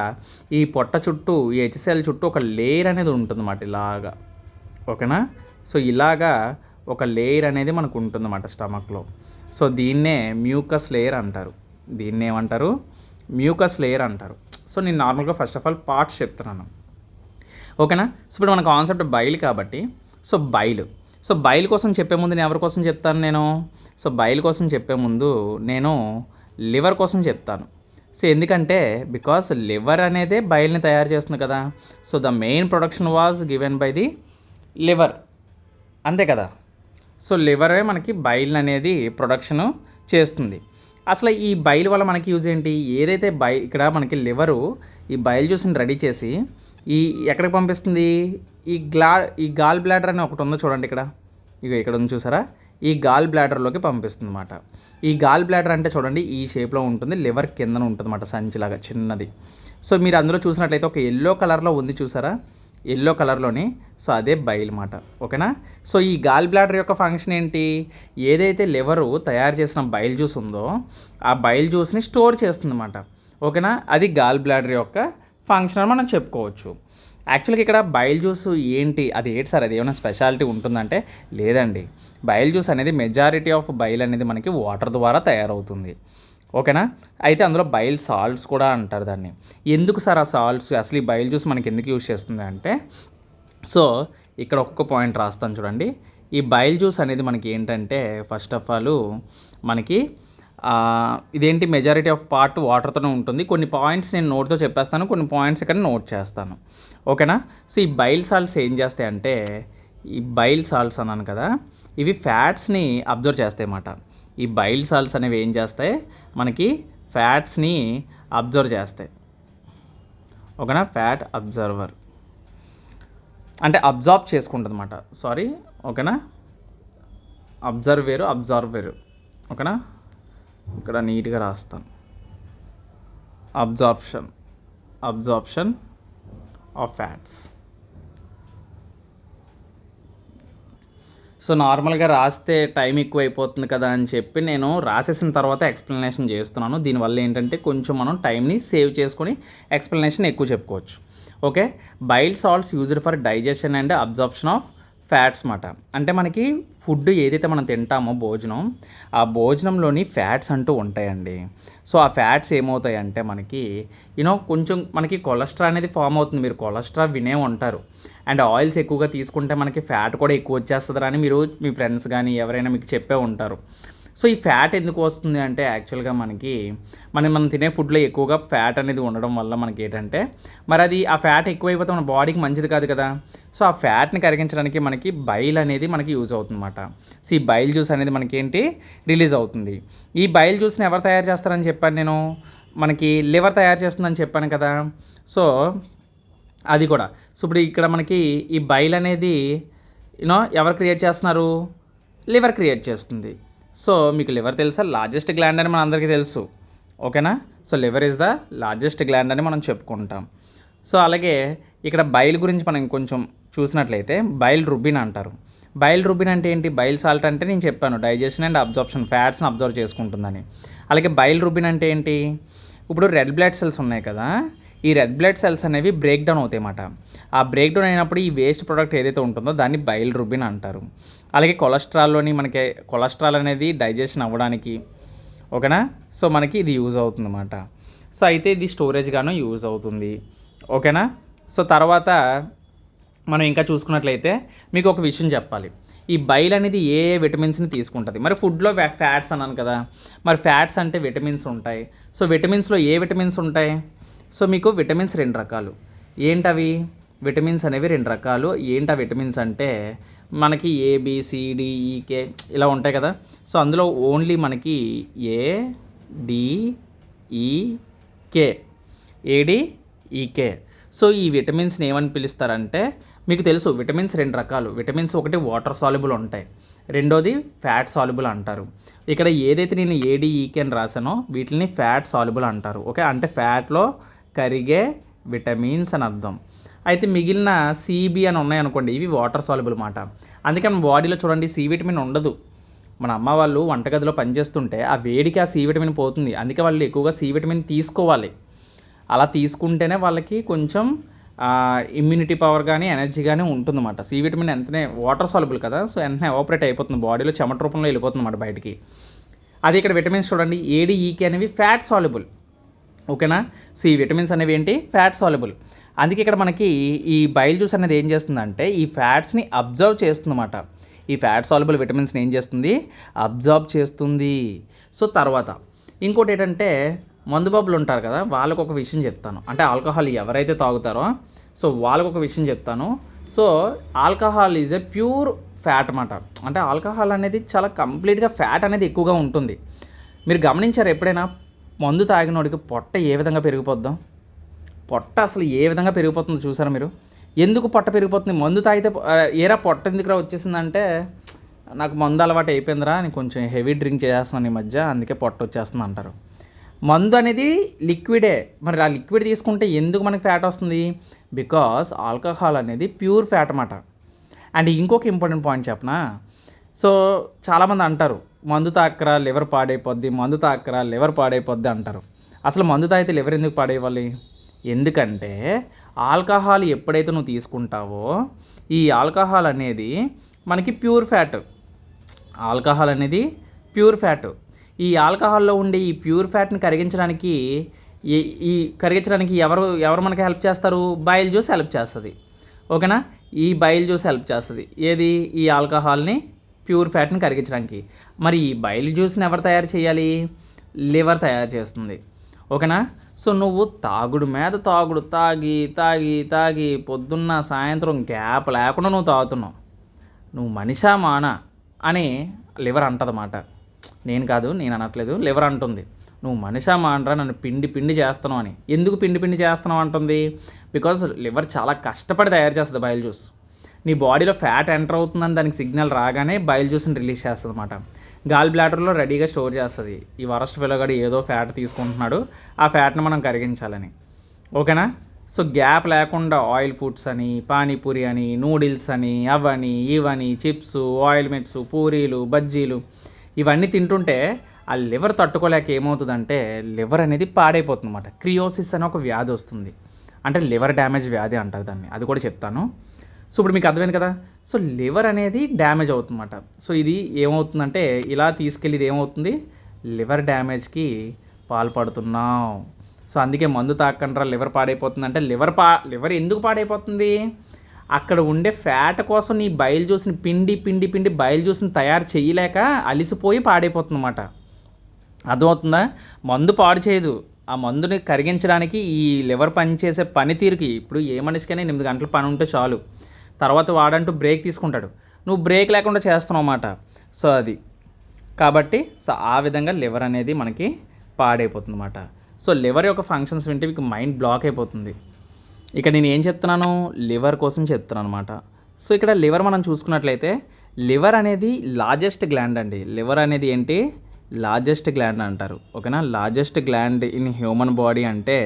ఈ పొట్ట చుట్టూ, ఈ హెచ్సిఎల్ చుట్టూ ఒక లేయర్ అనేది ఉంటుందన్నమాట, ఇలాగా. ఓకేనా. సో ఇలాగా ఒక లేయర్ అనేది మనకు ఉంటుందన్నమాట స్టమక్లో. సో దీన్నే మ్యూకస్ లేయర్ అంటారు. దీన్ని ఏమంటారు, మ్యూకస్ లేయర్ అంటారు. సో నేను నార్మల్గా ఫస్ట్ ఆఫ్ ఆల్ పార్ట్స్ చెప్తున్నాను. ఓకేనా. సో ఇప్పుడు మన కాన్సెప్ట్ బైల్ కాబట్టి, సో బైల్ కోసం చెప్పే ముందు నేను ఎవరి కోసం చెప్తాను నేను, సో బైల్ కోసం చెప్పే ముందు నేను లివర్ కోసం చెప్తాను. సో ఎందుకంటే బికాస్ లివర్ అనేదే బైల్ని తయారు చేస్తుంది కదా. So the main production was given by the liver, అంతే కదా. సో లివరే మనకి బైల్ అనేది ప్రొడక్షన్ చేస్తుంది. అసలు ఈ బైల్ వల్ల మనకి యూజ్ ఏంటి, ఏదైతే ఇక్కడ మనకి లివరు ఈ బైల్ జ్యూస్ని రెడీ చేసి ఎక్కడికి పంపిస్తుంది, ఈ గాల్ బ్లాడర్ అని ఒకటి ఉందో చూడండి ఇక్కడ ఉంది చూసారా, ఈ గాల్ బ్లాడర్లోకి పంపిస్తుంది అన్నమాట. ఈ గాల్ బ్లాడర్ అంటే చూడండి ఈ షేప్లో ఉంటుంది, లివర్ కిందన ఉంటుంది అన్నమాట, సంచిలాగా చిన్నది. సో మీరు అందులో చూసినట్లయితే ఒక ఎల్లో కలర్లో ఉంది చూసారా, ఎల్లో కలర్లోని. సో అదే బైల్ మాట. ఓకేనా. సో ఈ గాల్ బ్లాడర్ యొక్క ఫంక్షన్ ఏంటి, ఏదైతే లివరు తయారు చేసిన బైల్ జ్యూస్ ఉందో ఆ బైల్ జ్యూస్ని స్టోర్ చేస్తుందన్నమాట. ఓకేనా. అది గాల్ బ్లాడర్ యొక్క ఫంక్షన్ అని మనం చెప్పుకోవచ్చు. యాక్చువల్గా ఇక్కడ బైల్ జ్యూస్ ఏంటి, అది ఏంటి సార్, అది ఏమైనా స్పెషాలిటీ ఉంటుందంటే లేదండి. బైల్ జ్యూస్ అనేది మెజారిటీ ఆఫ్ బైల్ అనేది మనకి వాటర్ ద్వారా తయారవుతుంది. ఓకేనా. అయితే అందులో బైల్ సాల్ట్స్ కూడా అంటారు దాన్ని. ఎందుకు సార్ ఆ సాల్ట్స్, అసలు ఈ బైల్ జ్యూస్ మనకి ఎందుకు యూజ్ చేస్తుంది అంటే, సో ఇక్కడ ఒక్కొక్క పాయింట్ రాస్తాను చూడండి. ఈ బైల్ జ్యూస్ అనేది మనకి ఏంటంటే ఫస్ట్ ఆఫ్ ఆల్ మనకి ఇదేంటి మెజారిటీ ఆఫ్ పార్ట్ వాటర్తోనే ఉంటుంది. కొన్ని పాయింట్స్ నేను నోట్తో చెప్పేస్తాను, కొన్ని పాయింట్స్ ఇక్కడ నోట్ చేస్తాను. ఓకేనా. సో ఈ బైల్ సాల్ట్స్ ఏం చేస్తాయి అంటే, ఈ బైల్ సాల్ట్స్ అన్నాను కదా, ఇవి ఫ్యాట్స్ని అబ్జర్వ్ చేస్తాయి అన్నమాట. ఈ బైల్ సాల్ట్స్ అనేవి ఏం చేస్తాయి, మనకి ఫ్యాట్స్ని అబ్జర్వ్ చేస్తాయి. ఓకేనా. ఫ్యాట్ అబ్జర్వర్ అంటే అబ్జార్బ్ చేసుకుంటుంది అన్నమాట. సారీ. ఓకేనా. అబ్జర్వ్ వేరు, అబ్జార్బ్ వేరు. ఓకేనా. ఇక్కడ నీట్గా రాస్తాను. Absorption of fats. సో నార్మల్గా రాస్తే టైం ఎక్కువ అయిపోతుంది కదా అని చెప్పి నేను రాసేసిన తర్వాత ఎక్స్ప్లెనేషన్ చేస్తున్నాను. దీనివల్ల ఏంటంటే కొంచెం మనం టైంని సేవ్ చేసుకొని ఎక్స్ప్లెనేషన్ ఎక్కువ చెప్పుకోవచ్చు. Okay. Bile salts used for digestion and absorption of fats మాట. అంటే మనకి ఫుడ్ ఏదైతే మనం తింటామో భోజనం, ఆ భోజనంలోని ఫ్యాట్స్ అంటూ ఉంటాయండి. సో ఆ ఫ్యాట్స్ ఏమవుతాయంటే మనకి కొంచెం మనకి కొలెస్ట్రాల్ అనేది ఫామ్ అవుతుంది. మీరు కొలెస్ట్రాల్ వినే ఉంటారు. అండ్ ఆయిల్స్ ఎక్కువగా తీసుకుంటే మనకి ఫ్యాట్ కూడా ఎక్కువ వచ్చేస్తుందని అని మీరు మీ ఫ్రెండ్స్ కానీ ఎవరైనా మీకు చెప్పే ఉంటారు. సో ఈ ఫ్యాట్ ఎందుకు వస్తుంది అంటే యాక్చువల్గా మనకి మనం తినే ఫుడ్లో ఎక్కువగా ఫ్యాట్ అనేది ఉండడం వల్ల మనకి ఏంటంటే మరి అది ఆ ఫ్యాట్ ఎక్కువైపోతే మన బాడీకి మంచిది కాదు కదా. సో ఆ ఫ్యాట్ని కరిగించడానికి మనకి బైల్ అనేది మనకి యూజ్ అవుతుంది అన్నమాట. సో ఈ బైల్ జ్యూస్ అనేది మనకి ఏంటి రిలీజ్ అవుతుంది. ఈ బైల్ జ్యూస్ని ఎవరు తయారు చేస్తారని చెప్పాను నేను, మనకి లివర్ తయారు చేస్తుందని చెప్పాను కదా. సో అది కూడా. సో ఇప్పుడు ఇక్కడ మనకి ఈ బైల్ అనేది ఎవరు క్రియేట్ చేస్తున్నారు, లివర్ క్రియేట్ చేస్తుంది. సో మీకు లివర్ తెలుసా, లార్జెస్ట్ గ్లాండ్ అని మన అందరికీ తెలుసు. ఓకేనా. So liver is the largest gland అని మనం చెప్పుకుంటాం. సో అలాగే ఇక్కడ బైల్ గురించి మనం కొంచెం చూసినట్లయితే బైల్ రుబిన్ అంటారు. బైల్ రుబిన్ అంటే ఏంటి, బైల్ సాల్ట్ అంటే నేను చెప్పాను డైజెషన్ అండ్ అబ్జార్ప్షన్, ఫ్యాట్స్ని అబ్జర్వ్ చేసుకుంటుందని. అలాగే బైల్ రుబిన్ అంటే ఏంటి, ఇప్పుడు రెడ్ బ్లడ్ సెల్స్ ఉన్నాయి కదా, ఈ రెడ్ బ్లడ్ సెల్స్ అనేవి బ్రేక్ డౌన్ అవుతాయి అన్నమాట. ఆ బ్రేక్ డౌన్ అయినప్పుడు ఈ వేస్ట్ ప్రోడక్ట్ ఏదైతే ఉంటుందో దాన్ని బైల్ రుబిన్ అంటారు. అలాగే కొలెస్ట్రాల్లోని మనకి కొలెస్ట్రాల్ అనేది డైజెషన్ అవ్వడానికి. ఓకేనా. సో మనకి ఇది యూజ్ అవుతుంది అన్నమాట. సో అయితే ఇది స్టోరేజ్గాను యూజ్ అవుతుంది. ఓకేనా. సో తర్వాత మనం ఇంకా చూసుకున్నట్లయితే మీకు ఒక విషయం చెప్పాలి. ఈ బైల్ అనేది ఏ విటమిన్స్ని తీసుకుంటుంది. మరి ఫుడ్లో ఫ్యాట్స్ అన్నాను కదా, మరి ఫ్యాట్స్ అంటే విటమిన్స్ ఉంటాయి. సో విటమిన్స్లో ఏ విటమిన్స్ ఉంటాయి, సో మీకు విటమిన్స్ 2 రకాలు. ఏంటవి విటమిన్స్ అనేవి 2 రకాలు. ఏంటి ఆ విటమిన్స్ అంటే మనకి ABCDEK ఇలా ఉంటాయి కదా. సో అందులో ఓన్లీ మనకి ADEK సో ఈ విటమిన్స్ని ఏమని పిలుస్తారంటే, మీకు తెలుసు విటమిన్స్ 2 రకాలు. విటమిన్స్ ఒకటి వాటర్ సాల్యుబుల్ ఉంటాయి, రెండోది ఫ్యాట్ సాల్యుబుల్ అంటారు. ఇక్కడ ఏదైతే నేను ADEK అని రాసానో వీటిని ఫ్యాట్ సాల్యుబుల్ అంటారు. ఓకే. అంటే ఫ్యాట్లో కరిగే విటమిన్స్ అని అర్థం. అయితే మిగిలిన CB అని ఉన్నాయనుకోండి, ఇవి వాటర్ సాల్యుబుల్ మాట. అందుకే మన బాడీలో చూడండి C విటమిన్ ఉండదు. మన అమ్మ వాళ్ళు వంటగదిలో పనిచేస్తుంటే ఆ వేడికి ఆ C విటమిన్ పోతుంది. అందుకే వాళ్ళు ఎక్కువగా C విటమిన్ తీసుకోవాలి. అలా తీసుకుంటేనే వాళ్ళకి కొంచెం ఇమ్యూనిటీ పవర్ కానీ ఎనర్జీ కానీ ఉంటుందన్నమాట. C విటమిన్ వెంటనే వాటర్ సాల్యుబుల్ కదా, సో వెంటనే ఎవాపరేట్ అయిపోతుంది, బాడీలో చెమట రూపంలో వెళ్ళిపోతుంది అన్నమాట బయటికి. అది ఇక్కడ విటమిన్స్ చూడండి ADEK అనేవి ఫ్యాట్ సాల్యుబుల్. ఓకేనా. సో ఈ విటమిన్స్ అనేవి ఏంటి ఫ్యాట్ సాల్యుబుల్. అందుకే ఇక్కడ మనకి ఈ బైల్ జ్యూస్ అనేది ఏం చేస్తుందంటే ఈ ఫ్యాట్స్ని అబ్జర్వ్ చేస్తుందన్నమాట. ఈ ఫ్యాట్ సాల్యుబుల్ విటమిన్స్ని ఏం చేస్తుంది, అబ్జర్వ్ చేస్తుంది. సో తర్వాత ఇంకోటి ఏంటంటే మందుబాబులు ఉంటారు కదా, వాళ్ళకు ఒక విషయం చెప్తాను. అంటే ఆల్కహాల్ ఎవరైతే తాగుతారో సో వాళ్ళకు ఒక విషయం చెప్తాను. So alcohol is a pure fat అన్నమాట. అంటే ఆల్కహాల్ అనేది చాలా కంప్లీట్గా ఫ్యాట్ అనేది ఎక్కువగా ఉంటుంది. మీరు గమనించారు ఎప్పుడైనా మందు తాగినోడికి పొట్ట ఏ విధంగా పెరిగిపోద్దాం, పొట్ట అసలు ఏ విధంగా పెరిగిపోతుందో చూసారా మీరు. ఎందుకు పొట్ట పెరిగిపోతుంది, మందు తాగితే ఏరా పొట్ట ఎందుకురా వచ్చేసిందంటే, నాకు మందు అలవాటు అయిపోయిందిరా, నేను కొంచెం హెవీ డ్రింక్ చేస్తున్నాను ఈ మధ్య, అందుకే పొట్ట వచ్చేస్తుంది అంటారు. మందు అనేది లిక్విడే. మరి ఆ లిక్విడ్ తీసుకుంటే ఎందుకు మనకి ఫ్యాట్ వస్తుంది? బికాస్ ఆల్కహాల్ అనేది ప్యూర్ ఫ్యాట్ అన్నమాట. అండ్ ఇంకొక ఇంపార్టెంట్ పాయింట్ చెప్పనా? సో చాలామంది అంటారు మందు తాక్కరా లివర్ పాడైపోద్ది, మందు తాక్కరా లివర్ పాడైపోద్ది అంటారు. అసలు మందు తాగితే లివర్ ఎందుకు పాడైవ్వాలి? ఎందుకంటే ఆల్కహాల్ ఎప్పుడైతే నువ్వు తీసుకుంటావో ఈ ఆల్కహాల్ అనేది మనకి ప్యూర్ ఫ్యాట్. ఆల్కహాల్ అనేది ప్యూర్ ఫ్యాట్. ఈ ఆల్కహాల్లో ఉండే ఈ ప్యూర్ ఫ్యాట్ని కరిగించడానికి ఈ ఈ కరిగించడానికి ఎవరు మనకి హెల్ప్ చేస్తారు? బైల్ జ్యూస్ హెల్ప్ చేస్తుంది. ఓకేనా? ఈ బైల్ జ్యూస్ హెల్ప్ చేస్తుంది. ఏది? ఈ ఆల్కహాల్ని ప్యూర్ ఫ్యాట్ని కరిగించడానికి. మరి ఈ బైల్ జ్యూస్ని ఎవరు తయారు చేయాలి? లివర్ తయారు చేస్తుంది. ఓకేనా? సో నువ్వు తాగుడు మీద తాగుడు తాగి తాగి తాగి పొద్దున్న సాయంత్రం గ్యాప్ లేకుండా నువ్వు తాగుతున్నావు. నువ్వు మనిషా మానా అని లివర్ అంటదన్నమాట. నేను కాదు, నేను అనట్లేదు, లివర్ అంటుంది నువ్వు మనిషా మానరా, నన్ను పిండి పిండి చేస్తున్నావు అని. ఎందుకు పిండి పిండి చేస్తున్నావు అంటుంది? బికాజ్ లివర్ చాలా కష్టపడి తయారు చేస్తుంది బైల్ జ్యూస్. నీ బాడీలో ఫ్యాట్ ఎంటర్ అవుతుందని దానికి సిగ్నల్ రాగానే బైల్ జ్యూస్ని రిలీజ్ చేస్తుంది అన్నమాట. గాల్ బ్లాడర్లో రెడీగా స్టోర్ చేస్తుంది. ఈ వరస్ట్ ఫెలోగాడు ఏదో ఫ్యాట్ తీసుకుంటున్నాడు, ఆ ఫ్యాట్ని మనం కరిగించాలని. ఓకేనా? సో గ్యాప్ లేకుండా ఆయిల్ ఫుడ్స్ అని, పానీపూరి అని, నూడిల్స్ అని, అవని ఇవని, చిప్స్, ఆయిల్ మిట్స్, పూరీలు, బజ్జీలు ఇవన్నీ తింటుంటే ఆ లివర్ తట్టుకోలేక ఏమవుతుందంటే లివర్ అనేది పాడైపోతుంది అన్నమాట. క్రియోసిస్ అనే ఒక వ్యాధి వస్తుంది. అంటే లివర్ డ్యామేజ్ వ్యాధి అంటారు దాన్ని. అది కూడా చెప్తాను. సో ఇప్పుడు మీకు అర్థమైంది కదా? సో లివర్ అనేది డ్యామేజ్ అవుతుందన్నమాట. సో ఇది ఏమవుతుందంటే ఇలా తీసుకెళ్ళి ఇది ఏమవుతుంది? లివర్ డ్యామేజ్కి పాల్పడుతున్నాం. సో అందుకే మందు తాకండ్రా లివర్ పాడైపోతుందంటే లివర్ ఎందుకు పాడైపోతుంది? అక్కడ ఉండే ఫ్యాట్ కోసం నీ బైల్ జ్యూస్ని పిండి పిండి పిండి బైల్ జ్యూస్ని తయారు చేయలేక అలిసిపోయి పాడైపోతుంది అన్నమాట. అర్థమవుతుందా? మందు పాడు చేయదు. ఆ మందుని కరిగించడానికి ఈ లివర్ పనిచేసే పనితీరుకి ఇప్పుడు ఏ మనిషికైనా 8 గంటల పని ఉంటే చాలు. తర్వాత వాడంటూ బ్రేక్ తీసుకుంటాడు. నువ్వు బ్రేక్ లేకుండా చేస్తున్నావు అన్నమాట. సో అది కాబట్టి సో ఆ విధంగా లివర్ అనేది మనకి పాడైపోతుంది అన్నమాట. సో లివర్ యొక్క ఫంక్షన్స్ వింటే మీకు మైండ్ బ్లాక్ అయిపోతుంది. ఇక నేను ఏం చెప్తున్నాను? లివర్ కోసం చెప్తున్నాను అనమాట. సో ఇక్కడ లివర్ మనం చూసుకున్నట్లయితే లివర్ అనేది లార్జెస్ట్ గ్లాండ్ అండి. లివర్ అనేది ఏంటి? లార్జెస్ట్ గ్లాండ్ అంటారు. ఓకేనా? Largest gland in human body అంటే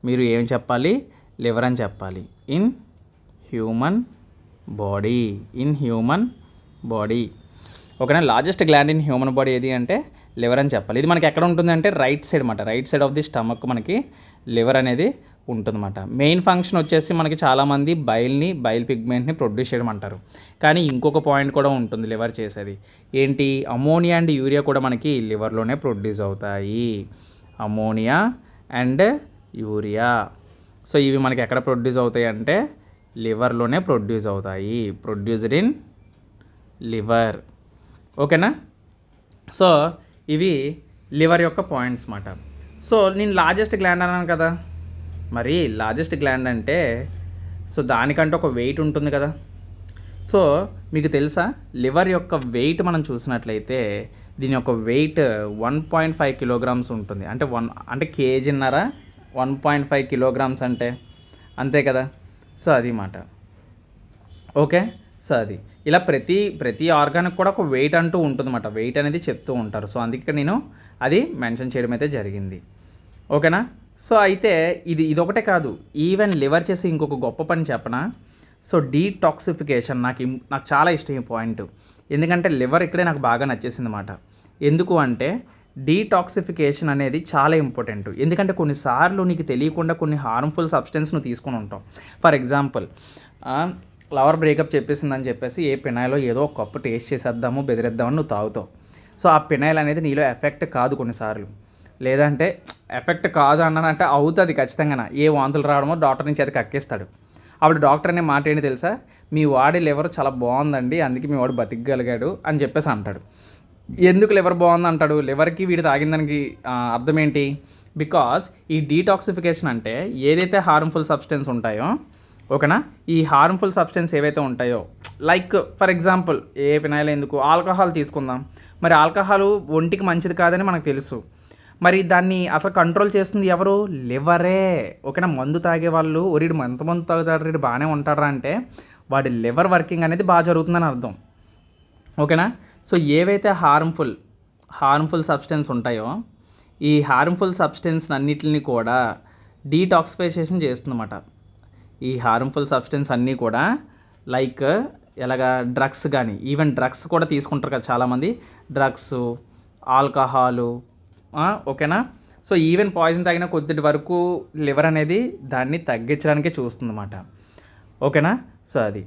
మీరు ఏం చెప్పాలి? లివర్ అని చెప్పాలి. In human body. ఓకేనా? Largest gland in human body ఏది అంటే లివర్ అని చెప్పాలి. ఇది మనకి ఎక్కడ ఉంటుంది అంటే రైట్ సైడ్ అన్నమాట. Right side of the stomach మనకి లివర్ అనేది ఉంటుందన్నమాట. మెయిన్ ఫంక్షన్ వచ్చేసి మనకి చాలామంది బైల్ పిగ్మెంట్ని ప్రొడ్యూస్ చేయడం అంటారు. కానీ ఇంకొక పాయింట్ కూడా ఉంటుంది లివర్ చేసేది. ఏంటి? అమోనియా అండ్ యూరియా కూడా మనకి లివర్లోనే ప్రొడ్యూస్ అవుతాయి. Ammonia and urea. సో ఇవి మనకి ఎక్కడ ప్రొడ్యూస్ అవుతాయి అంటే లివర్లోనే ప్రొడ్యూస్ అవుతాయి. Produced in liver. ఓకేనా? సో ఇవి లివర్ యొక్క పాయింట్స్ మాట. సో నేను లార్జెస్ట్ గ్లాండ్ అన్నాను కదా, మరి లార్జెస్ట్ గ్లాండ్ అంటే సో దానికంటే ఒక వెయిట్ ఉంటుంది కదా. సో మీకు తెలుసా లివర్ యొక్క వెయిట్ మనం చూసినట్లయితే దీని యొక్క వెయిట్ 1.5 కిలోగ్రామ్స్ ఉంటుంది. అంటే కేజీన్నర 1.5 కిలోగ్రామ్స్ అంటే అంతే కదా. సో అది మాట. ఓకే. సో అది ఇలా ప్రతి ఆర్గానికి కూడా ఒక వెయిట్ అంటూ ఉంటుందన్నమాట. వెయిట్ అనేది చెప్తూ ఉంటారు. సో అందుకే నేను అది మెన్షన్ చేయడం అయితే జరిగింది. ఓకేనా? సో అయితే ఇదొకటే కాదు, ఈవెన్ లివర్ చేసి ఇంకొక గొప్ప పని చెప్పనా? సో డీటాక్సిఫికేషన్ నాకు చాలా ఇష్టం ఈ పాయింట్. ఎందుకంటే లివర్ ఇక్కడే నాకు బాగా నచ్చేసింది అన్నమాట. ఎందుకు అంటే డీటాక్సిఫికేషన్ అనేది చాలా ఇంపార్టెంట్. ఎందుకంటే కొన్నిసార్లు నీకు తెలియకుండా కొన్ని హార్మ్ఫుల్ సబ్స్టెన్స్ నువ్వు తీసుకొని ఉంటావు. ఫర్ ఎగ్జాంపుల్ లవర్ బ్రేకప్ చెప్పేసిందని చెప్పేసి ఏ పినాయిలో ఏదో ఒక కప్పు టేస్ట్ చేసేద్దాము బెదిరేద్దామని నువ్వు తాగుతావు. సో ఆ పినాయిల్ అనేది నీలో ఎఫెక్ట్ కాదు కొన్నిసార్లు. లేదంటే ఎఫెక్ట్ కాదు అన్నానంటే అవుతుంది ఖచ్చితంగా. ఏ వాంతులు రావడమో డాక్టర్ నుంచి అది కక్కేస్తాడు. అప్పుడు డాక్టర్ అనే మాట ఏంటి తెలుసా? మీ వాడి లివర్ చాలా బాగుందండి, అందుకే మీ వాడు బతికగలిగాడు అని చెప్పేసి అంటాడు. ఎందుకు లివర్ బాగుంది అంటాడు? లివర్కి వీడు తాగిన దానికి అర్థం ఏంటి? బికాస్ ఈ డీటాక్సిఫికేషన్ అంటే ఏదైతే హార్మ్ఫుల్ సబ్స్టెన్స్ ఉంటాయో, ఓకేనా, ఈ హార్మ్ఫుల్ సబ్స్టెన్స్ ఏవైతే ఉంటాయో like for example A phenyl ఎందుకు ఆల్కహాల్ తీసుకుందాం. మరి ఆల్కహాల్ ఒంటికి మంచిది కాదని మనకు తెలుసు. మరి దాన్ని అసలు కంట్రోల్ చేస్తుంది ఎవరు? లివరే. ఓకేనా? మందు తాగే వాళ్ళు ఒరిడు ఎంతమంది తాగుతాడు, రీడు బాగానే ఉంటారా అంటే వాడి లివర్ వర్కింగ్ అనేది బాగా జరుగుతుందని అర్థం. ఓకేనా? సో ఏవైతే హార్మ్ఫుల్ సబ్స్టెన్స్ ఉంటాయో ఈ హార్మ్ఫుల్ సబ్స్టెన్స్ అన్నిటిని కూడా డీటాక్సిఫికేషన్ చేస్తుందన్నమాట. ఈ హార్మ్ఫుల్ సబ్స్టెన్స్ అన్నీ కూడా లైక్ ఎలాగా డ్రగ్స్ కానీ, ఈవెన్ డ్రగ్స్ కూడా తీసుకుంటారు కదా చాలామంది, డ్రగ్స్, ఆల్కహాలు, ఓకేనా. సో ఈవెన్ పాయిజన్ తాగిన కొద్ది వరకు లివర్ అనేది దాన్ని తగ్గించడానికే చూస్తుందన్నమాట, ఓకేనా. సో అది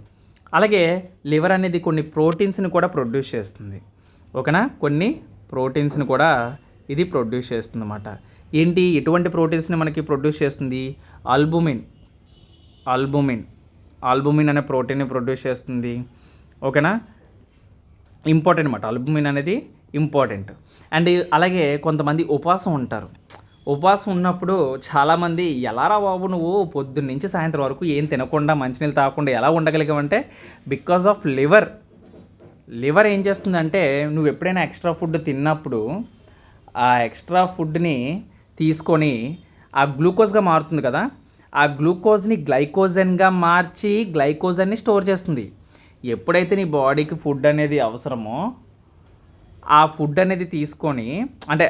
అలాగే లివర్ అనేది కొన్ని ప్రోటీన్స్ని కూడా ప్రొడ్యూస్ చేస్తుంది, ఓకేనా. కొన్ని ప్రోటీన్స్ని కూడా ఇది ప్రొడ్యూస్ చేస్తుంది అన్నమాట. ఏంటి, ఎటువంటి ప్రోటీన్స్ని మనకి ప్రొడ్యూస్ చేస్తుంది? ఆల్బుమిన్ అనే ప్రోటీన్ని ప్రొడ్యూస్ చేస్తుంది, ఓకేనా. ఇంపార్టెంట్ అన్నమాట, ఆల్బుమిన్ అనేది ఇంపార్టెంట్. అండ్ అలాగే కొంతమంది ఉపవాసం ఉంటారు. ఉపవాసం ఉన్నప్పుడు చాలామంది ఎలారా బాబు నువ్వు పొద్దున్న నుంచి సాయంత్రం వరకు ఏం తినకుండా మంచినీళ్ళు తాగకుండా ఎలా ఉండగలిగావంటే బికాజ్ ఆఫ్ లివర్ ఏం చేస్తుందంటే, నువ్వు ఎప్పుడైనా ఎక్స్ట్రా ఫుడ్ తిన్నప్పుడు ఆ ఎక్స్ట్రా ఫుడ్ని తీసుకొని ఆ గ్లూకోజ్గా మారుతుంది కదా, ఆ గ్లూకోజ్ని గ్లైకోజన్గా మార్చి గ్లైకోజన్ని స్టోర్ చేస్తుంది. ఎప్పుడైతే నీ బాడీకి ఫుడ్ అనేది అవసరమో ఆ ఫుడ్ అనేది తీసుకొని, అంటే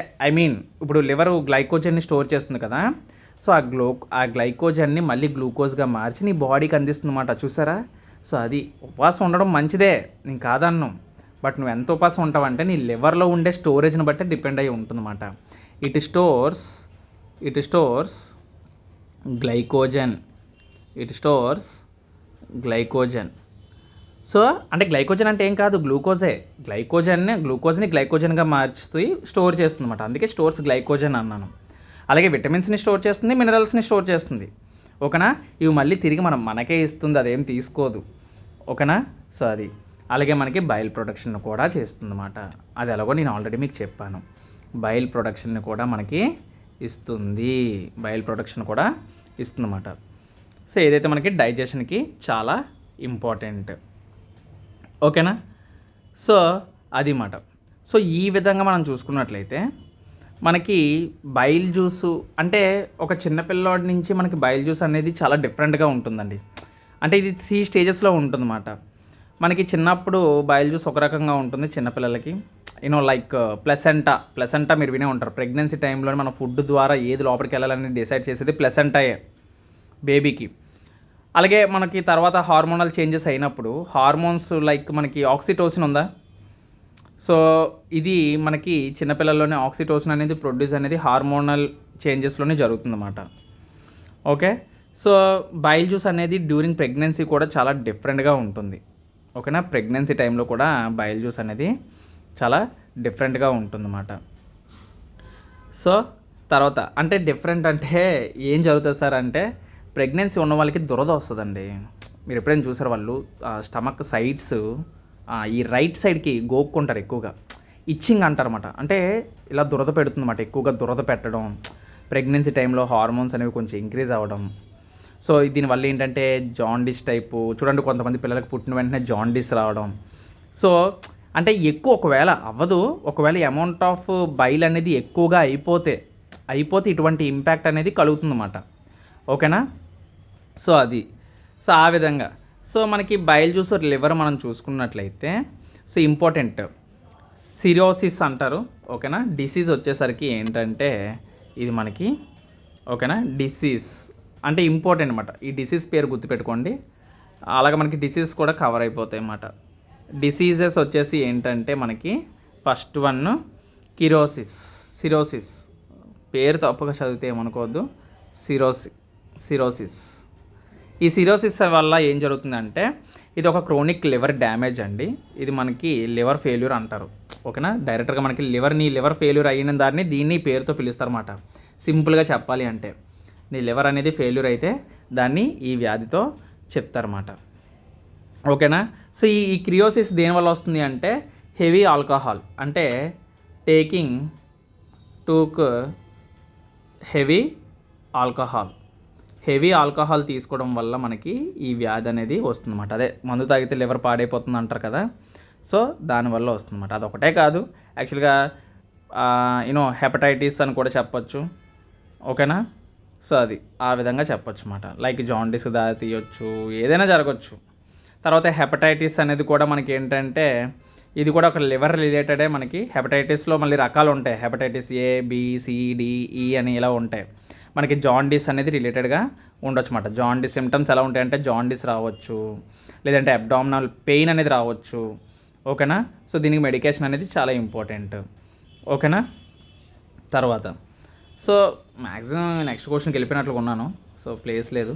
ఇప్పుడు లివర్ గ్లైకోజన్ని స్టోర్ చేస్తుంది కదా, సో ఆ గ్లైకోజన్ని మళ్ళీ గ్లూకోజ్గా మార్చి నీ బాడీకి అందిస్తుంది అన్నమాట. చూసారా. సో అది ఉపవాసం ఉండడం మంచిదే, నేను కాదన్ను. బట్ నువ్వు ఎంత ఉపవాసం ఉంటావంటే నీ లివర్లో ఉండే స్టోరేజ్ని బట్టి డిపెండ్ అయ్యి ఉంటుందన్నమాట. It stores glycogen. సో అంటే గ్లైకోజన్ అంటే ఏం కాదు, గ్లూకోజ్ని గ్లైకోజన్గా మార్చి స్టోర్ చేస్తుంది అన్నమాట. అందుకే స్టోర్స్ గ్లైకోజన్ అన్నాను. అలాగే విటమిన్స్ని స్టోర్ చేస్తుంది, మినరల్స్ని స్టోర్ చేస్తుంది, ఓకేనా. ఇవి మళ్ళీ తిరిగి మనకే ఇస్తుంది, అదేం తీసుకోదు, ఓకేనా. సో అది అలాగే మనకి బైల్ ప్రొడక్షన్ కూడా చేస్తుంది అన్నమాట. అది ఎలాగో నేను ఆల్రెడీ మీకు చెప్పాను. బైల్ ప్రొడక్షన్ కూడా మనకి ఇస్తుంది, అన్నమాట. సో ఏదైతే మనకి డైజెషన్కి చాలా ఇంపార్టెంట్, ఓకేనా. సో అది మాట. సో ఈ విధంగా మనం చూసుకున్నట్లయితే మనకి బైల్ జ్యూసు అంటే ఒక చిన్నపిల్లాడి నుంచి మనకి బైల్ జ్యూస్ అనేది చాలా డిఫరెంట్గా ఉంటుందండి. అంటే ఇది 3 స్టేజెస్లో ఉంటుందన్నమాట. మనకి చిన్నప్పుడు బైల్ జ్యూస్ ఒక రకంగా ఉంటుంది చిన్నపిల్లలకి, లైక్ ప్లసెంటా మీరు వినే ఉంటారు. ప్రెగ్నెన్సీ టైంలో మన ఫుడ్ ద్వారా ఏది లోపలికి వెళ్ళాలని డిసైడ్ చేసేది ప్లసెంటాయే బేబీకి. అలాగే మనకి తర్వాత హార్మోనల్ చేంజెస్ అయినప్పుడు హార్మోన్స్ లైక్ మనకి ఆక్సిటోసిన్ ఉందా, సో ఇది మనకి చిన్నపిల్లల్లోనే ఆక్సిటోసిన్ అనేది ప్రొడ్యూస్ అనేది హార్మోనల్ చేంజెస్లోనే జరుగుతుందన్నమాట, ఓకే. సో బైల్ జ్యూస్ అనేది డ్యూరింగ్ ప్రెగ్నెన్సీ కూడా చాలా డిఫరెంట్గా ఉంటుంది, ఓకేనా. ప్రెగ్నెన్సీ టైంలో కూడా బైల్ జ్యూస్ అనేది చాలా డిఫరెంట్గా ఉంటుందన్నమాట. సో తర్వాత అంటే డిఫరెంట్ అంటే ఏం జరుగుతుంది సార్ అంటే, ప్రెగ్నెన్సీ ఉన్న వాళ్ళకి దురద వస్తుందండి. మీరు ఎప్పుడైనా చూసారు, వాళ్ళు స్టమక్ సైడ్స్ ఈ రైట్ సైడ్కి గోక్కుంటారు ఎక్కువగా, ఇచ్చింగ్ అంటారన్నమాట. అంటే ఇలా దురద పెడుతుందన్నమాట, ఎక్కువగా దురద పెట్టడం ప్రెగ్నెన్సీ టైంలో, హార్మోన్స్ అనేవి కొంచెం ఇంక్రీజ్ అవ్వడం. సో దీనివల్ల ఏంటంటే జాండీస్ టైపు చూడండి, కొంతమంది పిల్లలకు పుట్టిన వెంటనే జాండీస్ రావడం. సో అంటే ఎక్కువ ఒకవేళ అమౌంట్ ఆఫ్ బైల్ అనేది ఎక్కువగా అయిపోతే ఇటువంటి ఇంపాక్ట్ అనేది కలుగుతుందన్నమాట, ఓకేనా. సో అది సో ఆ విధంగా సో మనకి బైల్ జ్యూస్ లివర్ మనం చూసుకున్నట్లయితే సో ఇంపార్టెంట్ సిరోసిస్ అంటారు, ఓకేనా. డిసీజ్ వచ్చేసరికి ఏంటంటే ఇది మనకి, ఓకేనా, డిసీజ్ అంటే ఇంపార్టెంట్ అన్నమాట. ఈ డిసీజ్ పేరు గుర్తుపెట్టుకోండి, అలాగే మనకి డిసీజ్ కూడా కవర్ అయిపోతాయి అన్నమాట. డిసీజెస్ వచ్చేసి ఏంటంటే మనకి ఫస్ట్ వన్ సిరోసిస్, పేరు తప్పుగా చదివితే ఏమనుకోవద్దు, సిరోసిస్. ఈ సిరోసిస్ వల్ల ఏం జరుగుతుందంటే ఇది ఒక క్రోనిక్ లివర్ డ్యామేజ్ అండి. ఇది మనకి లివర్ ఫెయిల్యూర్ అంటారు, ఓకేనా. డైరెక్ట్గా మనకి లివర్ ఫెయిల్యూర్ అయిన దాన్ని దీన్ని పేరుతో పిలుస్తారన్నమాట. సింపుల్గా చెప్పాలి అంటే నీ లివర్ అనేది ఫెయిల్యూర్ అయితే దాన్ని ఈ వ్యాధితో చెప్తారన్నమాట, ఓకేనా. సో ఈ క్రియోసిస్ దేనివల్ల వస్తుంది అంటే హెవీ ఆల్కహాల్, అంటే టూక్ హెవీ ఆల్కహాల్ తీసుకోవడం వల్ల మనకి ఈ వ్యాధి అనేది వస్తుందన్నమాట. అదే మందు తాగితే లివర్ పాడైపోతుంది అంటారు కదా, సో దానివల్ల వస్తుందన్నమాట. అదొకటే కాదు, యాక్చువల్గా హెపటైటిస్ అని కూడా చెప్పచ్చు, ఓకేనా. సో అది ఆ విధంగా చెప్పొచ్చు అన్నమాట. లైక్ జాండీస్ దారి తీయొచ్చు, ఏదైనా జరగచ్చు. తర్వాత హెపటైటిస్ అనేది కూడా మనకి ఏంటంటే ఇది కూడా ఒక లివర్ రిలేటెడే. మనకి హెపటైటిస్లో మళ్ళీ రకాలు ఉంటాయి, hepatitis A, B, C, D, E అని ఇలా ఉంటాయి. మనకి జాండీస్ అనేది రిలేటెడ్గా ఉండొచ్చు అన్నమాట. జాండీస్ సిమ్టమ్స్ ఎలా ఉంటాయంటే జాండీస్ రావచ్చు, లేదంటే అబ్డామినల్ పెయిన్ అనేది రావచ్చు. ఓకేనా. సో దీనికి మెడికేషన్ అనేది చాలా ఇంపార్టెంట్. ఓకేనా. తర్వాత సో మ్యాక్సిమం నెక్స్ట్ క్వశ్చన్కి వెళ్ళిపోయినట్లుగా ఉన్నాను. సో ప్లేస్ లేదు,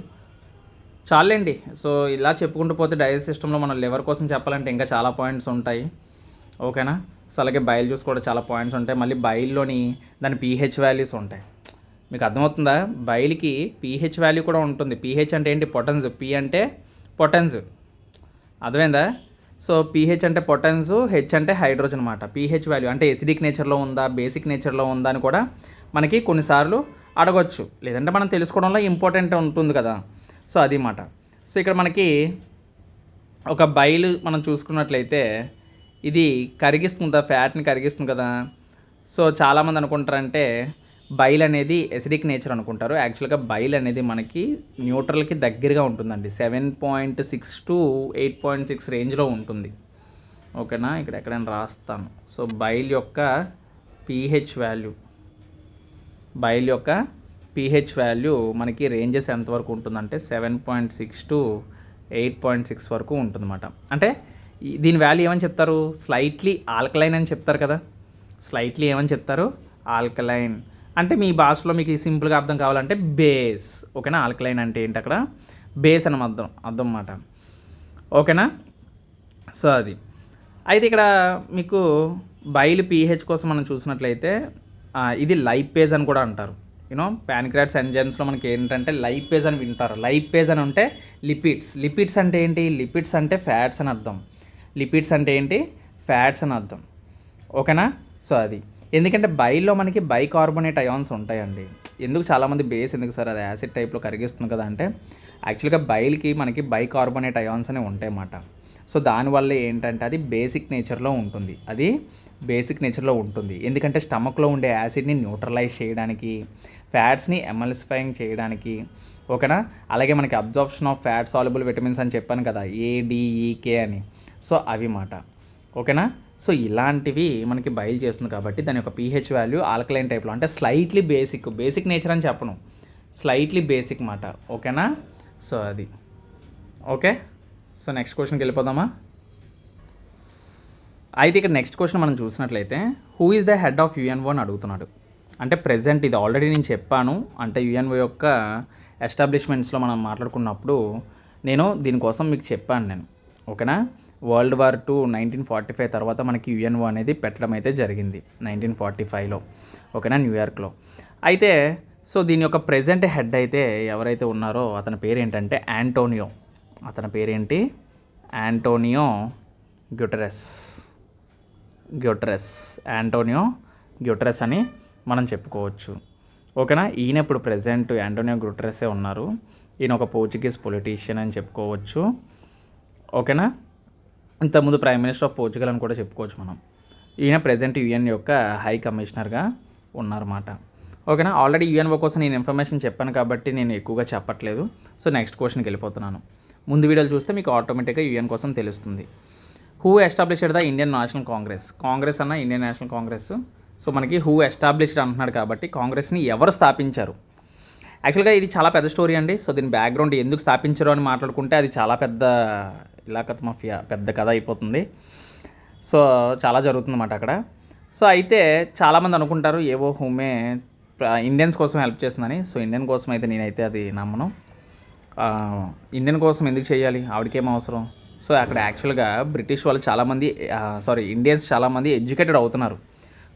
చాలండి. సో ఇలా చెప్పుకుంటూ పోతే డైజెస్ట్ సిస్టంలో మనం లివర్ కోసం చెప్పాలంటే ఇంకా చాలా పాయింట్స్ ఉంటాయి. ఓకేనా. సో అలాగే బైల్ జ్యూస్ కూడా చాలా పాయింట్స్ ఉంటాయి. మళ్ళీ బైల్లోని దాని పీహెచ్ వాల్యూస్ ఉంటాయి. మీకు అర్థమవుతుందా? బైల్కి పీహెచ్ వాల్యూ కూడా ఉంటుంది. పీహెచ్ అంటే ఏంటి? పొటెన్స్. పి అంటే పొటెన్స్, అర్థమైందా? సో పీహెచ్ అంటే పొటెన్స్, హెచ్ అంటే హైడ్రోజన్ అనమాట. పీహెచ్ వాల్యూ అంటే ఎసిడిక్ నేచర్లో ఉందా, బేసిక్ నేచర్లో ఉందా అని కూడా మనకి కొన్నిసార్లు అడగొచ్చు, లేదంటే మనం తెలుసుకోవడంలో ఇంపార్టెంట్ ఉంటుంది కదా. సో అది మాట. సో ఇక్కడ మనకి ఒక బైల్ మనం చూసుకున్నట్లయితే ఇది కరిగిస్తుంది, ఫ్యాట్ని కరిగిస్తుంది కదా. సో చాలామంది అనుకుంటారంటే బైల్ అనేది ఎసిడిక్ నేచర్ అనుకుంటారు. యాక్చువల్గా బైల్ అనేది మనకి న్యూట్రల్కి దగ్గరగా ఉంటుందండి. 7.6 to 8.6 రేంజ్లో ఉంటుంది. ఓకేనా. ఇక్కడ ఎక్కడైనా రాస్తాను. సో బైల్ యొక్క పీహెచ్ వాల్యూ మనకి రేంజెస్ ఎంతవరకు ఉంటుందంటే 7.6 to 8.6 వరకు ఉంటుందన్నమాట. అంటే దీని వాల్యూ ఏమని చెప్తారు? స్లైట్లీ ఆల్కలైన్ అని చెప్తారు కదా. స్లైట్లీ ఏమని చెప్తారు? ఆల్కలైన్. అంటే మీ భాషలో మీకు సింపుల్గా అర్థం కావాలంటే బేస్. ఓకేనా. ఆల్కలైన్ అంటే ఏంటి? అక్కడ బేస్ అని అర్థం అన్నమాట. ఓకేనా. సో అది అయితే ఇక్కడ మీకు బైల్ పీహెచ్ కోసం మనం చూసినట్లయితే ఇది లైపేజ్ అని కూడా అంటారు. యూనో ప్యాన్క్రియాటిస్ ఎంజైమ్స్లో మనకి ఏంటంటే లైపేజ్ అని వింటారు. లైపేజ్ అని ఉంటే లిపిడ్స్. లిపిడ్స్ అంటే ఏంటి? లిపిడ్స్ అంటే ఫ్యాట్స్ అని అర్థం. లిపిడ్స్ అంటే ఏంటి? ఫ్యాట్స్ అని అర్థం. ఓకేనా. సో అది ఎందుకంటే బైల్లో మనకి బైకార్బోనేట్ అయాన్స్ ఉంటాయండి. ఎందుకు చాలామంది బేస్ ఎందుకు సార్, అది యాసిడ్ టైప్లో కరిగిస్తుంది కదా అంటే యాక్చువల్గా బైల్కి మనకి బైకార్బోనేట్ అయాన్స్ అనేవి ఉంటాయి అన్నమాట. సో దానివల్ల ఏంటంటే అది బేసిక్ నేచర్లో ఉంటుంది. ఎందుకంటే స్టమక్లో ఉండే యాసిడ్ని న్యూట్రలైజ్ చేయడానికి, ఫ్యాట్స్ని ఎమల్సిఫైయింగ్ చేయడానికి. ఓకేనా. అలాగే మనకి absorption of fat soluble vitamins అని చెప్పాను కదా, ఏడిఈకే అని. సో అవి మాట. ఓకేనా. సో ఇలాంటివి మనకి బైల్ చేస్తుంది కాబట్టి దాని యొక్క పీహెచ్ వాల్యూ ఆల్కలైన్ టైప్లో, అంటే స్లైట్లీ బేసిక్ నేచర్ అని చెప్పను, స్లైట్లీ బేసిక్ మాట. ఓకేనా. సో అది ఓకే. సో నెక్స్ట్ క్వశ్చన్కి వెళ్ళిపోదామా? అయితే ఇక్కడ నెక్స్ట్ క్వశ్చన్ మనం చూసినట్లయితే who is the head of UNO అని అడుగుతున్నాడు. అంటే ప్రెజెంట్ ఇది ఆల్రెడీ నేను చెప్పాను. అంటే యుఎన్ఓ యొక్క ఎస్టాబ్లిష్మెంట్స్లో మనం మాట్లాడుకున్నప్పుడు నేను దీనికోసం మీకు చెప్పాను నేను. ఓకేనా. World War II 1945 తర్వాత మనకి యుఎన్ఓ అనేది పెట్టడం అయితే జరిగింది 1945లో. ఓకేనా. న్యూయార్క్లో. అయితే సో దీని యొక్క ప్రెజెంట్ హెడ్ అయితే ఎవరైతే ఉన్నారో అతని పేరు ఏంటంటే యాంటోనియో. అతని పేరేంటి? యాంటోనియో గ్యూటెరస్ అని మనం చెప్పుకోవచ్చు. ఓకేనా. ఈయన ఇప్పుడు ప్రెజెంట్ యాంటోనియో గ్యూటెరసే ఉన్నారు. ఈయన ఒక పోర్చుగీస్ పొలిటీషియన్ అని చెప్పుకోవచ్చు. ఓకేనా. ఇంతకుముందు ప్రైమ్ మినిస్టర్ ఆఫ్ పోర్చుగల్ అని కూడా చెప్పుకోవచ్చు మనం. ఈయన ప్రెజెంట్ యుఎన్ యొక్క హై కమిషనర్గా ఉన్నారన్నమాట. ఓకేనా. ఆల్రెడీ యుఎన్ఓ కోసం నేను ఇన్ఫర్మేషన్ చెప్పాను కాబట్టి నేను ఎక్కువగా చెప్పట్లేదు. సో నెక్స్ట్ క్వశ్చన్కి వెళ్ళిపోతున్నాను. ముందు వీడియోలు చూస్తే మీకు ఆటోమేటిక్గా యుఎన్ కోసం తెలుస్తుంది. Who established the Indian National Congress అన్న ఇండియన్ నేషనల్ కాంగ్రెస్. సో మనకి హూ ఎస్టాబ్లిష్డ్ అంటున్నాడు కాబట్టి కాంగ్రెస్ని ఎవరు స్థాపించారు? యాక్చువల్గా ఇది చాలా పెద్ద స్టోరీ అండి. సో దీని బ్యాక్గ్రౌండ్ ఎందుకు స్థాపించారు అని మాట్లాడుకుంటే అది చాలా పెద్ద ఇలాకత్ మాఫియా పెద్ద కథ అయిపోతుంది. సో చాలా జరుగుతుందన్నమాట అక్కడ. సో అయితే చాలామంది అనుకుంటారు ఏవో హూమే ఇండియన్స్ కోసం హెల్ప్ చేస్తుందని. సో ఇండియన్ కోసం అయితే నేనైతే అది నమ్మను. ఇండియన్ కోసం ఎందుకు చేయాలి, ఆవిడకేం అవసరం? సో అక్కడ యాక్చువల్గా బ్రిటిష్ వాళ్ళు ఇండియన్స్ చాలామంది ఎడ్యుకేటెడ్ అవుతున్నారు.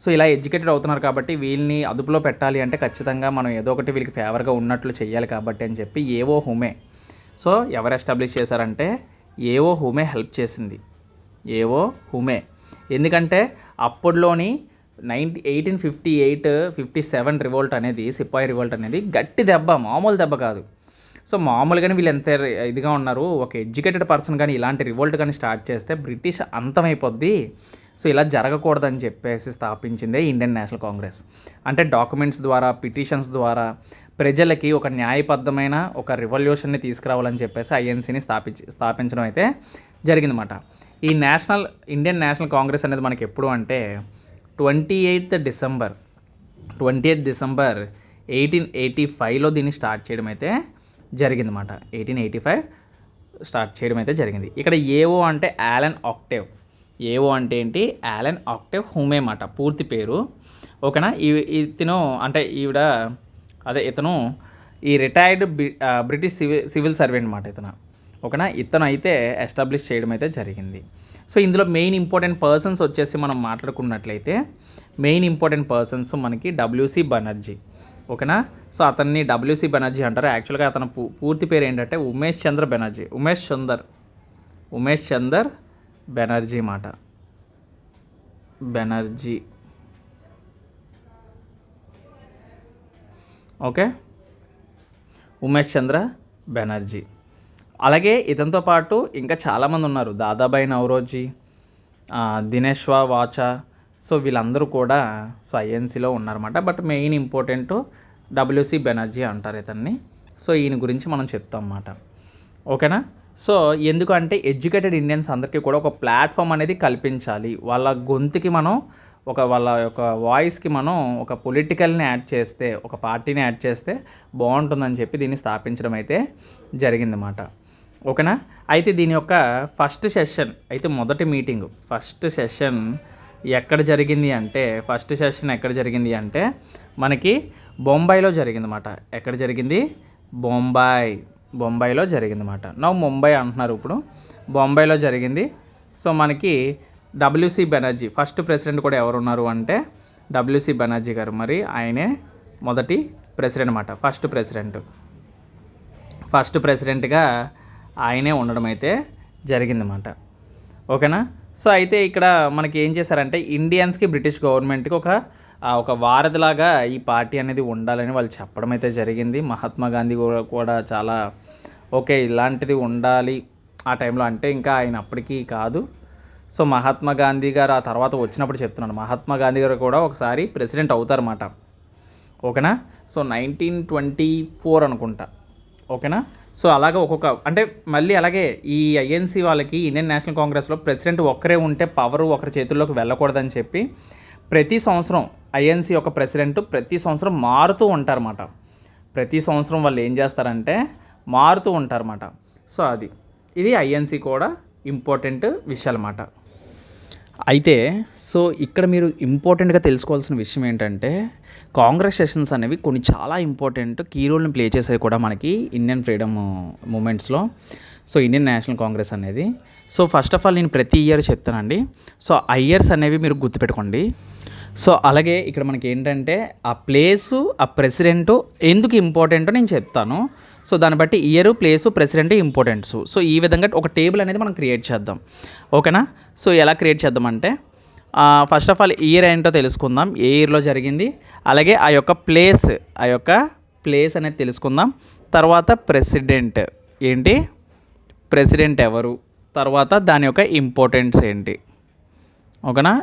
సో ఇలా ఎడ్యుకేటెడ్ అవుతున్నారు కాబట్టి వీళ్ళని అదుపులో పెట్టాలి అంటే ఖచ్చితంగా మనం ఏదో ఒకటి వీళ్ళకి ఫేవర్గా ఉన్నట్లు చేయాలి కాబట్టి అని చెప్పి ఏవో హూమే. సో ఎవరు ఎస్టాబ్లిష్ చేశారంటే ఏవో హూమే హెల్ప్ చేసింది. ఏవో హూమే. ఎందుకంటే అప్పట్లోని 1858-57 రివోల్ట్ అనేది, సిపాయి రివోల్ట్ అనేది గట్టి దెబ్బ, మామూలు దెబ్బ కాదు. సో మామూలుగానే వీళ్ళు ఎంత ఇదిగా ఉన్నారు. ఒక ఎడ్యుకేటెడ్ పర్సన్ కానీ ఇలాంటి రివోల్ట్ కానీ స్టార్ట్ చేస్తే బ్రిటిష్ అంతమైపోద్ది. సో ఇలా జరగకూడదని చెప్పేసి స్థాపించిందే ఇండియన్ నేషనల్ కాంగ్రెస్. అంటే డాక్యుమెంట్స్ ద్వారా, పిటిషన్స్ ద్వారా ప్రజలకి ఒక న్యాయబద్ధమైన ఒక రివల్యూషన్ని తీసుకురావాలని చెప్పేసి ఐఎన్సీని స్థాపించడం అయితే జరిగిందన్నమాట. ఈ ఇండియన్ నేషనల్ కాంగ్రెస్ అనేది మనకి ఎప్పుడు అంటే 28 డిసెంబర్ 1885లో దీన్ని స్టార్ట్ చేయడం అయితే జరిగిందన్నమాట. 1885 స్టార్ట్ చేయడం అయితే జరిగింది. ఇక్కడ ఏఓ అంటే యాలన్ ఆక్టేవ్. ఏఓ అంటే ఏంటి? యాలన్ ఆక్టేవ్ హూమే మాట పూర్తి పేరు. ఓకేనా. ఇతను అంటే ఇతను ఈ రిటైర్డ్ బ్రిటిష్ సివిల్ సర్వెంట్ మాట ఇతను. ఓకేనా. ఇతను అయితే ఎస్టాబ్లిష్ చేయడం అయితే జరిగింది. సో ఇందులో మెయిన్ ఇంపార్టెంట్ పర్సన్స్ వచ్చేసి మనం మాట్లాడుకున్నట్లయితే మెయిన్ ఇంపార్టెంట్ పర్సన్స్ మనకి డబ్ల్యూసి బెనర్జీ. ఓకేనా. సో అతన్ని డబ్ల్యూసి బెనర్జీ అంటారు. యాక్చువల్గా అతను పూర్తి పేరు ఏంటంటే ఉమేష్ చంద్ర బెనర్జీ మాట. బెనర్జీ. ఓకే. ఉమేష్ చంద్ర బెనర్జీ. అలాగే ఇతనితో పాటు ఇంకా చాలామంది ఉన్నారు. దాదాబాయి నౌరోజీ, దినేశ్వా వాచా. సో వీళ్ళందరూ కూడా సో ఐఎన్సీలో ఉన్నారన్నమాట. But main important WC Banerjee అంటారు ఇతన్ని. సో ఈయన గురించి మనం చెప్తాం అన్నమాట. ఓకేనా. సో ఎందుకంటే ఎడ్యుకేటెడ్ ఇండియన్స్ అందరికీ కూడా ఒక ప్లాట్ఫామ్ అనేది కల్పించాలి. వాళ్ళ గొంతుకి మనం వాళ్ళ యొక్క వాయిస్కి మనం ఒక పొలిటికల్ని యాడ్ చేస్తే, ఒక పార్టీని యాడ్ చేస్తే బాగుంటుందని చెప్పి దీన్ని స్థాపించడం అయితే జరిగిందన్నమాట. ఓకేనా. అయితే దీని యొక్క ఫస్ట్ సెషన్ ఎక్కడ జరిగింది అంటే మనకి బొంబాయిలో జరిగిందన్నమాట. ఎక్కడ జరిగింది? బొంబాయిలో జరిగిందన్నమాట. ముంబై అంటున్నారు, ఇప్పుడు బొంబాయిలో జరిగింది. సో మనకి డబ్ల్యూసి బెనర్జీ ఫస్ట్ ప్రెసిడెంట్ కూడా ఎవరు ఉన్నారు అంటే డబ్ల్యూసి బెనర్జీ గారు. మరి ఆయనే మొదటి ప్రెసిడెంట్ అన్నమాట. ఫస్ట్ ప్రెసిడెంట్గా ఆయనే ఉండడం అయితే జరిగిందన్నమాట. ఓకేనా. సో అయితే ఇక్కడ మనకి ఏం చేశారంటే ఇండియన్స్కి బ్రిటిష్ గవర్నమెంట్కి ఒక వారధిలాగా ఈ పార్టీ అనేది ఉండాలని వాళ్ళు చెప్పడం అయితే జరిగింది. మహాత్మా గాంధీ కూడా చాలా ఇలాంటిది ఉండాలి ఆ టైంలో. అంటే ఇంకా ఆయన అప్పటికీ కాదు. సో మహాత్మా గాంధీ గారు ఆ తర్వాత వచ్చినప్పుడు చెప్తున్నాను, మహాత్మా గాంధీ గారు కూడా ఒకసారి ప్రెసిడెంట్ అవుతారన్నమాట. ఓకేనా. సో 1924 అనుకుంటా. ఓకేనా. సో అలాగే అంటే మళ్ళీ అలాగే ఈ ఐఎన్సీ వాళ్ళకి ఇండియన్ నేషనల్ కాంగ్రెస్లో ప్రెసిడెంట్ ఒక్కరే ఉంటే పవర్ ఒకరి చేతుల్లోకి వెళ్ళకూడదని చెప్పి ప్రతి సంవత్సరం ఐఎన్సీ యొక్క ప్రెసిడెంట్ ప్రతి సంవత్సరం మారుతూ ఉంటారన్నమాట. ప్రతి సంవత్సరం వాళ్ళు ఏం చేస్తారంటే మారుతూ ఉంటారన్నమాట. సో ఇది ఐఎన్సీ కూడా ఇంపార్టెంట్ విషయాలన్నమాట. అయితే సో ఇక్కడ మీరు ఇంపార్టెంట్గా తెలుసుకోవాల్సిన విషయం ఏంటంటే కాంగ్రెస్ సెషన్స్ అనేవి కొన్ని చాలా ఇంపార్టెంట్ కీ రోల్ని ప్లే చేసేవి కూడా మనకి ఇండియన్ ఫ్రీడమ్ మూమెంట్స్లో. సో ఇండియన్ నేషనల్ కాంగ్రెస్ అనేది. సో ఫస్ట్ ఆఫ్ ఆల్ నేను ప్రతి ఇయర్ చెప్తానండి. సో ఆ ఇయర్స్ అనేవి మీరు గుర్తుపెట్టుకోండి. సో అలాగే ఇక్కడ మనకి ఏంటంటే ఆ ప్లేసు, ఆ ప్రెసిడెంటు ఎందుకు ఇంపార్టెంటో నేను చెప్తాను. సో దాన్ని బట్టి year, place, president importance. So ఈ విధంగా ఒక టేబుల్ అనేది మనం క్రియేట్ చేద్దాం. ఓకేనా. సో ఎలా క్రియేట్ చేద్దామంటే ఫస్ట్ ఆఫ్ ఆల్ ఇయర్ ఏంటో తెలుసుకుందాం, ఏ ఇయర్లో జరిగింది. అలాగే ఆ యొక్క ప్లేస్ అనేది తెలుసుకుందాం. తర్వాత ప్రెసిడెంట్ ఎవరు, తర్వాత దాని యొక్క ఇంపార్టెన్స్ ఏంటి. ఓకేనా.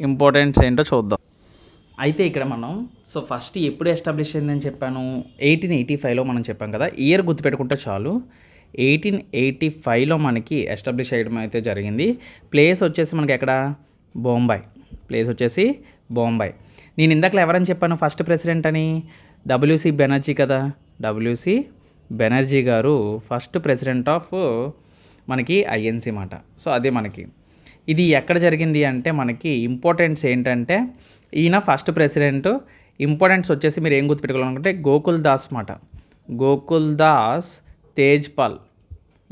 ఇంపార్టెన్స్ ఏంటో చూద్దాం. అయితే ఇక్కడ మనం సో ఫస్ట్ ఎప్పుడు ఎస్టాబ్లిష్ అయిందని చెప్పాను? 1885లో మనం చెప్పాం కదా. ఇయర్ గుర్తుపెట్టుకుంటే చాలు. 1885లో మనకి ఎస్టాబ్లిష్ చేయడం అయితే జరిగింది. ప్లేస్ వచ్చేసి మనకి ఎక్కడ? బొంబాయి. నేను ఇందాకలో ఎవరని చెప్పాను ఫస్ట్ ప్రెసిడెంట్ అని? డబ్ల్యూసి బెనర్జీ కదా. డబ్ల్యూసి బెనర్జీ గారు ఫస్ట్ ప్రెసిడెంట్ ఆఫ్ మనకి ఐఎన్సీ మాట. సో అదే మనకి ఇది ఎక్కడ జరిగింది అంటే మనకి ఇంపార్టెన్స్ ఏంటంటే ఈయన ఫస్ట్ ప్రెసిడెంట్. ఇంపార్టెన్స్ వచ్చేసి మీరు ఏం గుర్తుపెట్టుకోవాలనుకుంటే గోకుల్ దాస్ తేజ్పాల్.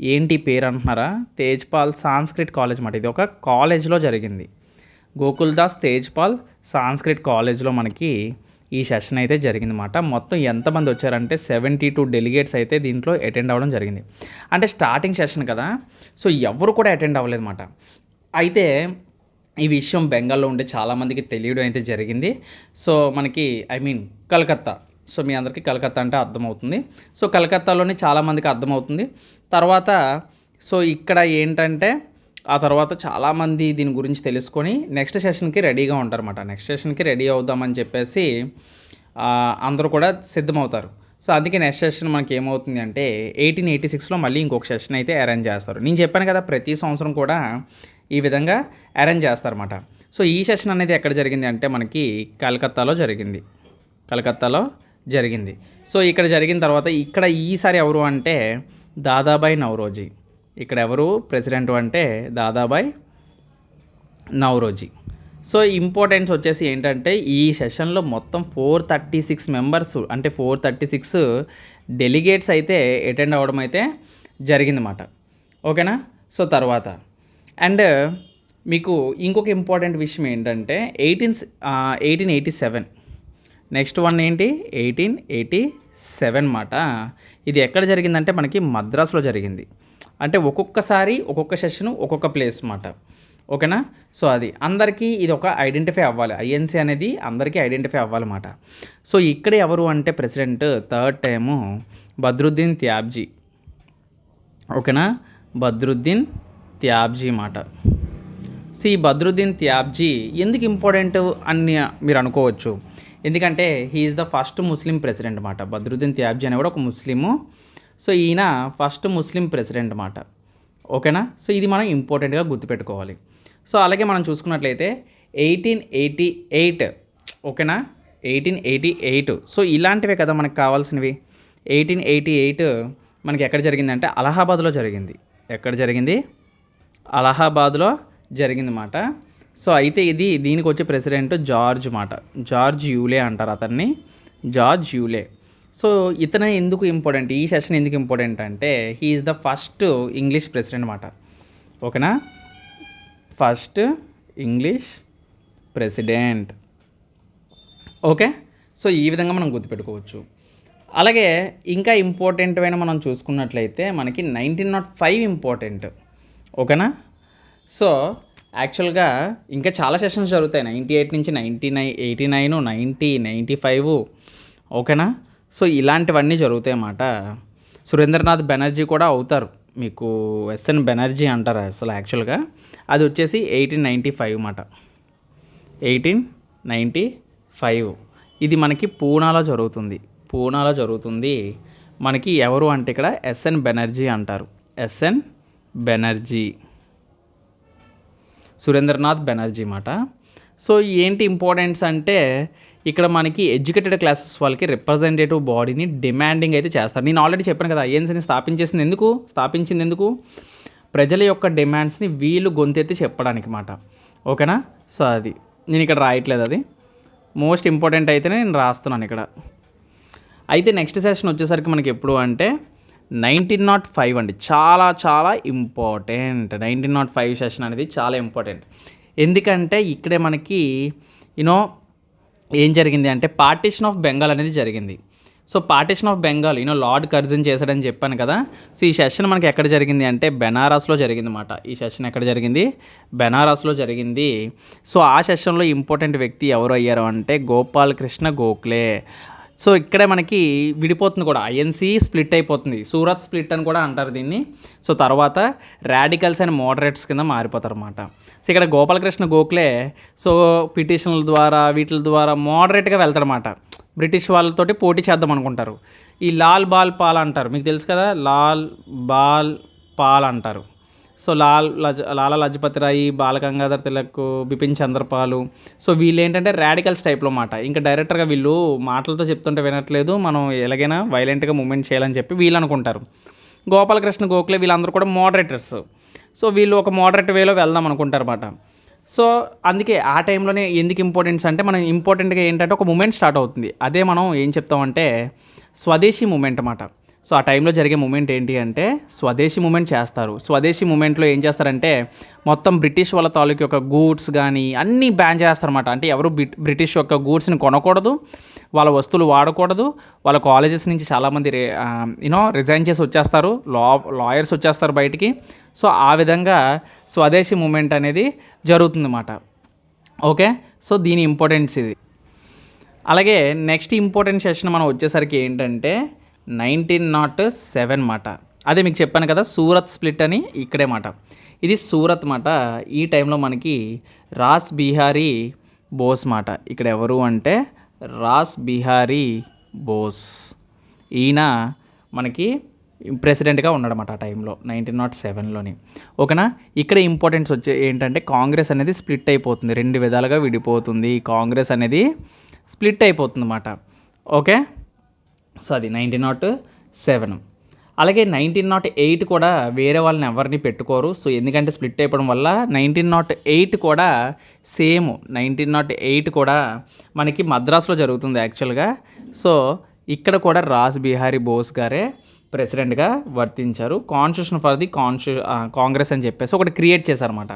ఏంటి పేరు అంటున్నారా? తేజ్పాల్ సాంస్క్రిట్ కాలేజ్ మాట. ఇది ఒక కాలేజ్లో జరిగింది. గోకుల్ దాస్ తేజ్పాల్ సాంస్క్రిట్ కాలేజ్లో మనకి ఈ సెషన్ అయితే జరిగిందన్నమాట. మొత్తం ఎంతమంది వచ్చారంటే 72 డెలిగేట్స్ అయితే దీంట్లో అటెండ్ అవ్వడం జరిగింది. అంటే స్టార్టింగ్ సెషన్ కదా, సో ఎవరు కూడా అటెండ్ అవ్వలేదు అన్నమాట. అయితే ఈ విషయం బెంగాల్లో ఉండే చాలామందికి తెలియడం అయితే జరిగింది. సో మనకి కలకత్తా. సో మీ అందరికీ కలకత్తా అంటే అర్థమవుతుంది. సో కలకత్తాలోనే చాలామందికి అర్థమవుతుంది. తర్వాత సో ఇక్కడ ఏంటంటే ఆ తర్వాత చాలామంది దీని గురించి తెలుసుకొని నెక్స్ట్ సెషన్కి రెడీగా ఉంటారన్నమాట. నెక్స్ట్ సెషన్కి రెడీ అవుదామని చెప్పేసి అందరూ కూడా సిద్ధమవుతారు. సో అందుకే నెక్స్ట్ సెషన్ మనకి ఏమవుతుంది అంటే 1886లో మళ్ళీ ఇంకొక సెషన్ అయితే అరేంజ్ చేస్తారు. నేను చెప్పాను కదా ప్రతి సంవత్సరం కూడా ఈ విధంగా అరేంజ్ చేస్తారన్నమాట. సో ఈ సెషన్ అనేది ఎక్కడ జరిగింది అంటే మనకి కలకత్తాలో జరిగింది. సో ఇక్కడ జరిగిన తర్వాత ఇక్కడ ఈసారి ఎవరు అంటే దాదాబాయి నౌరోజీ. ఇక్కడ ఎవరు ప్రెసిడెంట్ అంటే దాదాబాయి నౌరోజీ. సో ఇంపార్టెన్స్ వచ్చేసి ఏంటంటే ఈ సెషన్లో మొత్తం 436 మెంబర్స్ అంటే 436 డెలిగేట్స్ అయితే అటెండ్ అవ్వడం అయితే జరిగిందన్నమాట. ఓకేనా. సో తర్వాత అండ్ మీకు ఇంకొక ఇంపార్టెంట్ విషయం ఏంటంటే 1887 నెక్స్ట్ వన్ ఏంటి 1887 మాట. ఇది ఎక్కడ జరిగిందంటే మనకి మద్రాసులో జరిగింది. అంటే ఒక్కొక్కసారి ఒక్కొక్క సెషన్ ఒక్కొక్క ప్లేస్ మాట. ఓకేనా. సో అది అందరికీ ఇది ఒక ఐడెంటిఫై అవ్వాలి, ఐఎన్సీ అనేది అందరికీ ఐడెంటిఫై అవ్వాలన్నమాట. సో ఇక్కడ ఎవరు అంటే president third time Badruddin Tyabji. ఓకేనా, బద్రుద్దీన్ త్యాబ్జీ మాట. సో ఈ బద్రుద్దీన్ త్యాబ్జీ ఎందుకు ఇంపార్టెంట్ అని మీరు అనుకోవచ్చు, ఎందుకంటే he is the first Muslim president అన్నమాట. బద్రుద్దీన్ త్యాబ్జీ అనేవాడు ఒక ముస్లిము. సో ఈయన ఫస్ట్ ముస్లిం ప్రెసిడెంట్ అన్నమాట. ఓకేనా. సో ఇది మనం ఇంపార్టెంట్గా గుర్తుపెట్టుకోవాలి. సో అలాగే మనం చూసుకున్నట్లయితే 1888. ఓకేనా, 1888. సో ఇలాంటివే కదా మనకు కావాల్సినవి. 1888 మనకి ఎక్కడ జరిగిందంటే అలహాబాద్లో జరిగింది. ఎక్కడ జరిగింది? అలహాబాద్లో జరిగిందన్నమాట. సో అయితే దీనికి వచ్చే ప్రెసిడెంట్ జార్జ్ మాట. జార్జ్ యూలే అంటారు అతన్ని, జార్జ్ యూలే. సో ఇతను ఎందుకు ఇంపార్టెంట్, ఈ సెషన్ ఎందుకు ఇంపార్టెంట్ అంటే he is the first English president అన్నమాట. ఓకేనా, first English president. Okay. So ఈ విధంగా మనం గుర్తుపెట్టుకోవచ్చు. అలాగే ఇంకా ఇంపార్టెంట్ అయినా మనం చూసుకున్నట్లయితే మనకి 1905 ఇంపార్టెంట్. ఓకేనా. సో యాక్చువల్గా ఇంకా చాలా సెషన్స్ జరుగుతాయి 98 నుంచి 99, 89, 90, 95. ఓకేనా. సో ఇలాంటివన్నీ జరుగుతాయి అన్నమాట. సురేంద్రనాథ్ బెనర్జీ కూడా అవుతారు, మీకు ఎస్ఎన్ బెనర్జీ అంటారు అసలు యాక్చువల్గా. అది వచ్చేసి 1895 అన్నమాట. 1895 ఇది మనకి పూనాలో జరుగుతుంది. మనకి ఎవరు అంటే ఇక్కడ ఎస్ఎన్ బెనర్జీ అంటారు. ఎస్ఎన్ బెనర్జీ, సురేంద్రనాథ్ బెనర్జీ మాట. సో ఏంటి ఇంపార్టెన్స్ అంటే ఇక్కడ మనకి ఎడ్యుకేటెడ్ క్లాసెస్ వాళ్ళకి రిప్రజెంటేటివ్ బాడీని డిమాండింగ్ అయితే చేస్తారు. నేను ఆల్రెడీ చెప్పాను కదా ఐఎన్సీని స్థాపించింది ఎందుకు ప్రజల యొక్క డిమాండ్స్ని వీళ్ళు గొంతెత్తి చెప్పడానికి మాట. ఓకేనా. సో అది నేను ఇక్కడ రాయట్లేదు, అది మోస్ట్ ఇంపార్టెంట్ అయితేనే నేను రాస్తున్నాను ఇక్కడ. అయితే నెక్స్ట్ సెషన్ వచ్చేసరికి మనకి ఎప్పుడు అంటే 1905 అండి. చాలా చాలా ఇంపార్టెంట్. 1905 సెషన్ అనేది చాలా ఇంపార్టెంట్. ఎందుకంటే ఇక్కడే మనకి ఏం జరిగింది అంటే పార్టీషన్ ఆఫ్ బెంగాల్ అనేది జరిగింది. So partition of Bengal lord Curzon చేశాడని చెప్పాను కదా. సో ఈ సెషన్ మనకి ఎక్కడ జరిగింది అంటే బెనారస్లో జరిగింది అన్నమాట. ఈ సెషన్ ఎక్కడ జరిగింది? బెనారస్లో జరిగింది. సో ఆ సెషన్లో ఇంపార్టెంట్ వ్యక్తి ఎవరు అయ్యారు అంటే గోపాల్ కృష్ణ గోఖలే. సో ఇక్కడే మనకి విడిపోతుంది కూడా, ఐఎన్సీ స్ప్లిట్ అయిపోతుంది, సూరత్ స్ప్లిట్ అని కూడా అంటారు దీన్ని. సో తర్వాత రాడికల్స్ అండ్ మోడరేట్స్ కింద మారిపోతారు అన్నమాట. సో ఇక్కడ గోపాలకృష్ణ గోఖలే పిటిషన్ల ద్వారా వీటి ద్వారా మోడరేట్గా వెళ్తారన్నమాట. బ్రిటిష్ వాళ్ళతోటి పోటీ చేద్దాం అనుకుంటారు. ఈ లాల్ బాల్ పాల్ అంటారు, మీకు తెలుసు కదా, లాల్ బాల్ పాల్ అంటారు. సో లాలా లజపతి రాయ్, బాలగంగాధర్ తిలక్, బిపిన్ చంద్రపాల్. సో వీళ్ళు ఏంటంటే రాడికల్స్ టైప్లో మాట. ఇంకా డైరెక్టర్గా వీళ్ళు మాటలతో చెప్తుంటే వినట్లేదు, మనం ఎలాగైనా వైలెంట్గా మూమెంట్ చేయాలని చెప్పి వీళ్ళు అనుకుంటారు. గోపాలకృష్ణ గోఖలే వీళ్ళందరూ కూడా మోడరేటర్స్. సో వీళ్ళు ఒక మోడరేట్ వేలో వెళ్దాం అనుకుంటారు అన్నమాట. సో అందుకే ఆ టైంలోనే ఎందుకు ఇంపార్టెన్స్ అంటే మనం ఇంపార్టెంట్గా ఏంటంటే ఒక మూమెంట్ స్టార్ట్ అవుతుంది. అదే మనం ఏం చెప్తామంటే స్వదేశీ మూమెంట్ అన్నమాట. సో ఆ టైంలో జరిగే మూమెంట్ ఏంటి అంటే స్వదేశీ మూమెంట్ చేస్తారు. స్వదేశీ మూమెంట్లో ఏం చేస్తారంటే మొత్తం బ్రిటిష్ వాళ్ళ తాలూకు యొక్క గూడ్స్ కానీ అన్నీ బ్యాన్ చేస్తారన్నమాట. అంటే ఎవరు బ్రిటిష్ యొక్క గూడ్స్ని కొనకూడదు, వాళ్ళ వస్తువులు వాడకూడదు. వాళ్ళ కాలేజెస్ నుంచి చాలామంది రిజైన్ చేసి వచ్చేస్తారు, లాయర్స్ వచ్చేస్తారు బయటికి. సో ఆ విధంగా స్వదేశీ మూమెంట్ అనేది జరుగుతుందన్నమాట. ఓకే. సో దీని ఇంపార్టెన్స్ ఇది. అలాగే నెక్స్ట్ ఇంపార్టెంట్ సెషన్ మనం వచ్చేసరికి ఏంటంటే 1907 మాట. అదే మీకు చెప్పాను కదా సూరత్ స్ప్లిట్ అని, ఇక్కడే మాట. ఇది సూరత్ మాట. ఈ టైంలో మనకి రాస్ బిహారీ బోస్ మాట. ఇక్కడ ఎవరు అంటే రాస్ బిహారీ బోస్. ఈయన మనకి ప్రెసిడెంట్గా ఉన్నాడన్నమాట ఆ టైంలో 1907లోని. ఓకేనా. ఇక్కడ ఇంపార్టెన్స్ వచ్చే ఏంటంటే కాంగ్రెస్ అనేది స్ప్లిట్ అయిపోతుంది, 2 విధాలుగా విడిపోతుంది. కాంగ్రెస్ అనేది స్ప్లిట్ అయిపోతుంది అన్నమాట. ఓకే. సో అది 1907. అలాగే 1908 కూడా వేరే వాళ్ళని ఎవరిని పెట్టుకోరు. సో ఎందుకంటే స్ప్లిట్ అయిపోవడం వల్ల 1908 కూడా సేమ్ 1908 కూడా మనకి మద్రాసులో జరుగుతుంది యాక్చువల్గా. సో ఇక్కడ కూడా రాజ్ బిహారీ బోస్ గారే ప్రెసిడెంట్గా వర్తించారు. కాన్స్టిట్యూషన్ ఫర్ ది కాంగ్రెస్ అని చెప్పేసి ఒకటి క్రియేట్ చేశారన్నమాట.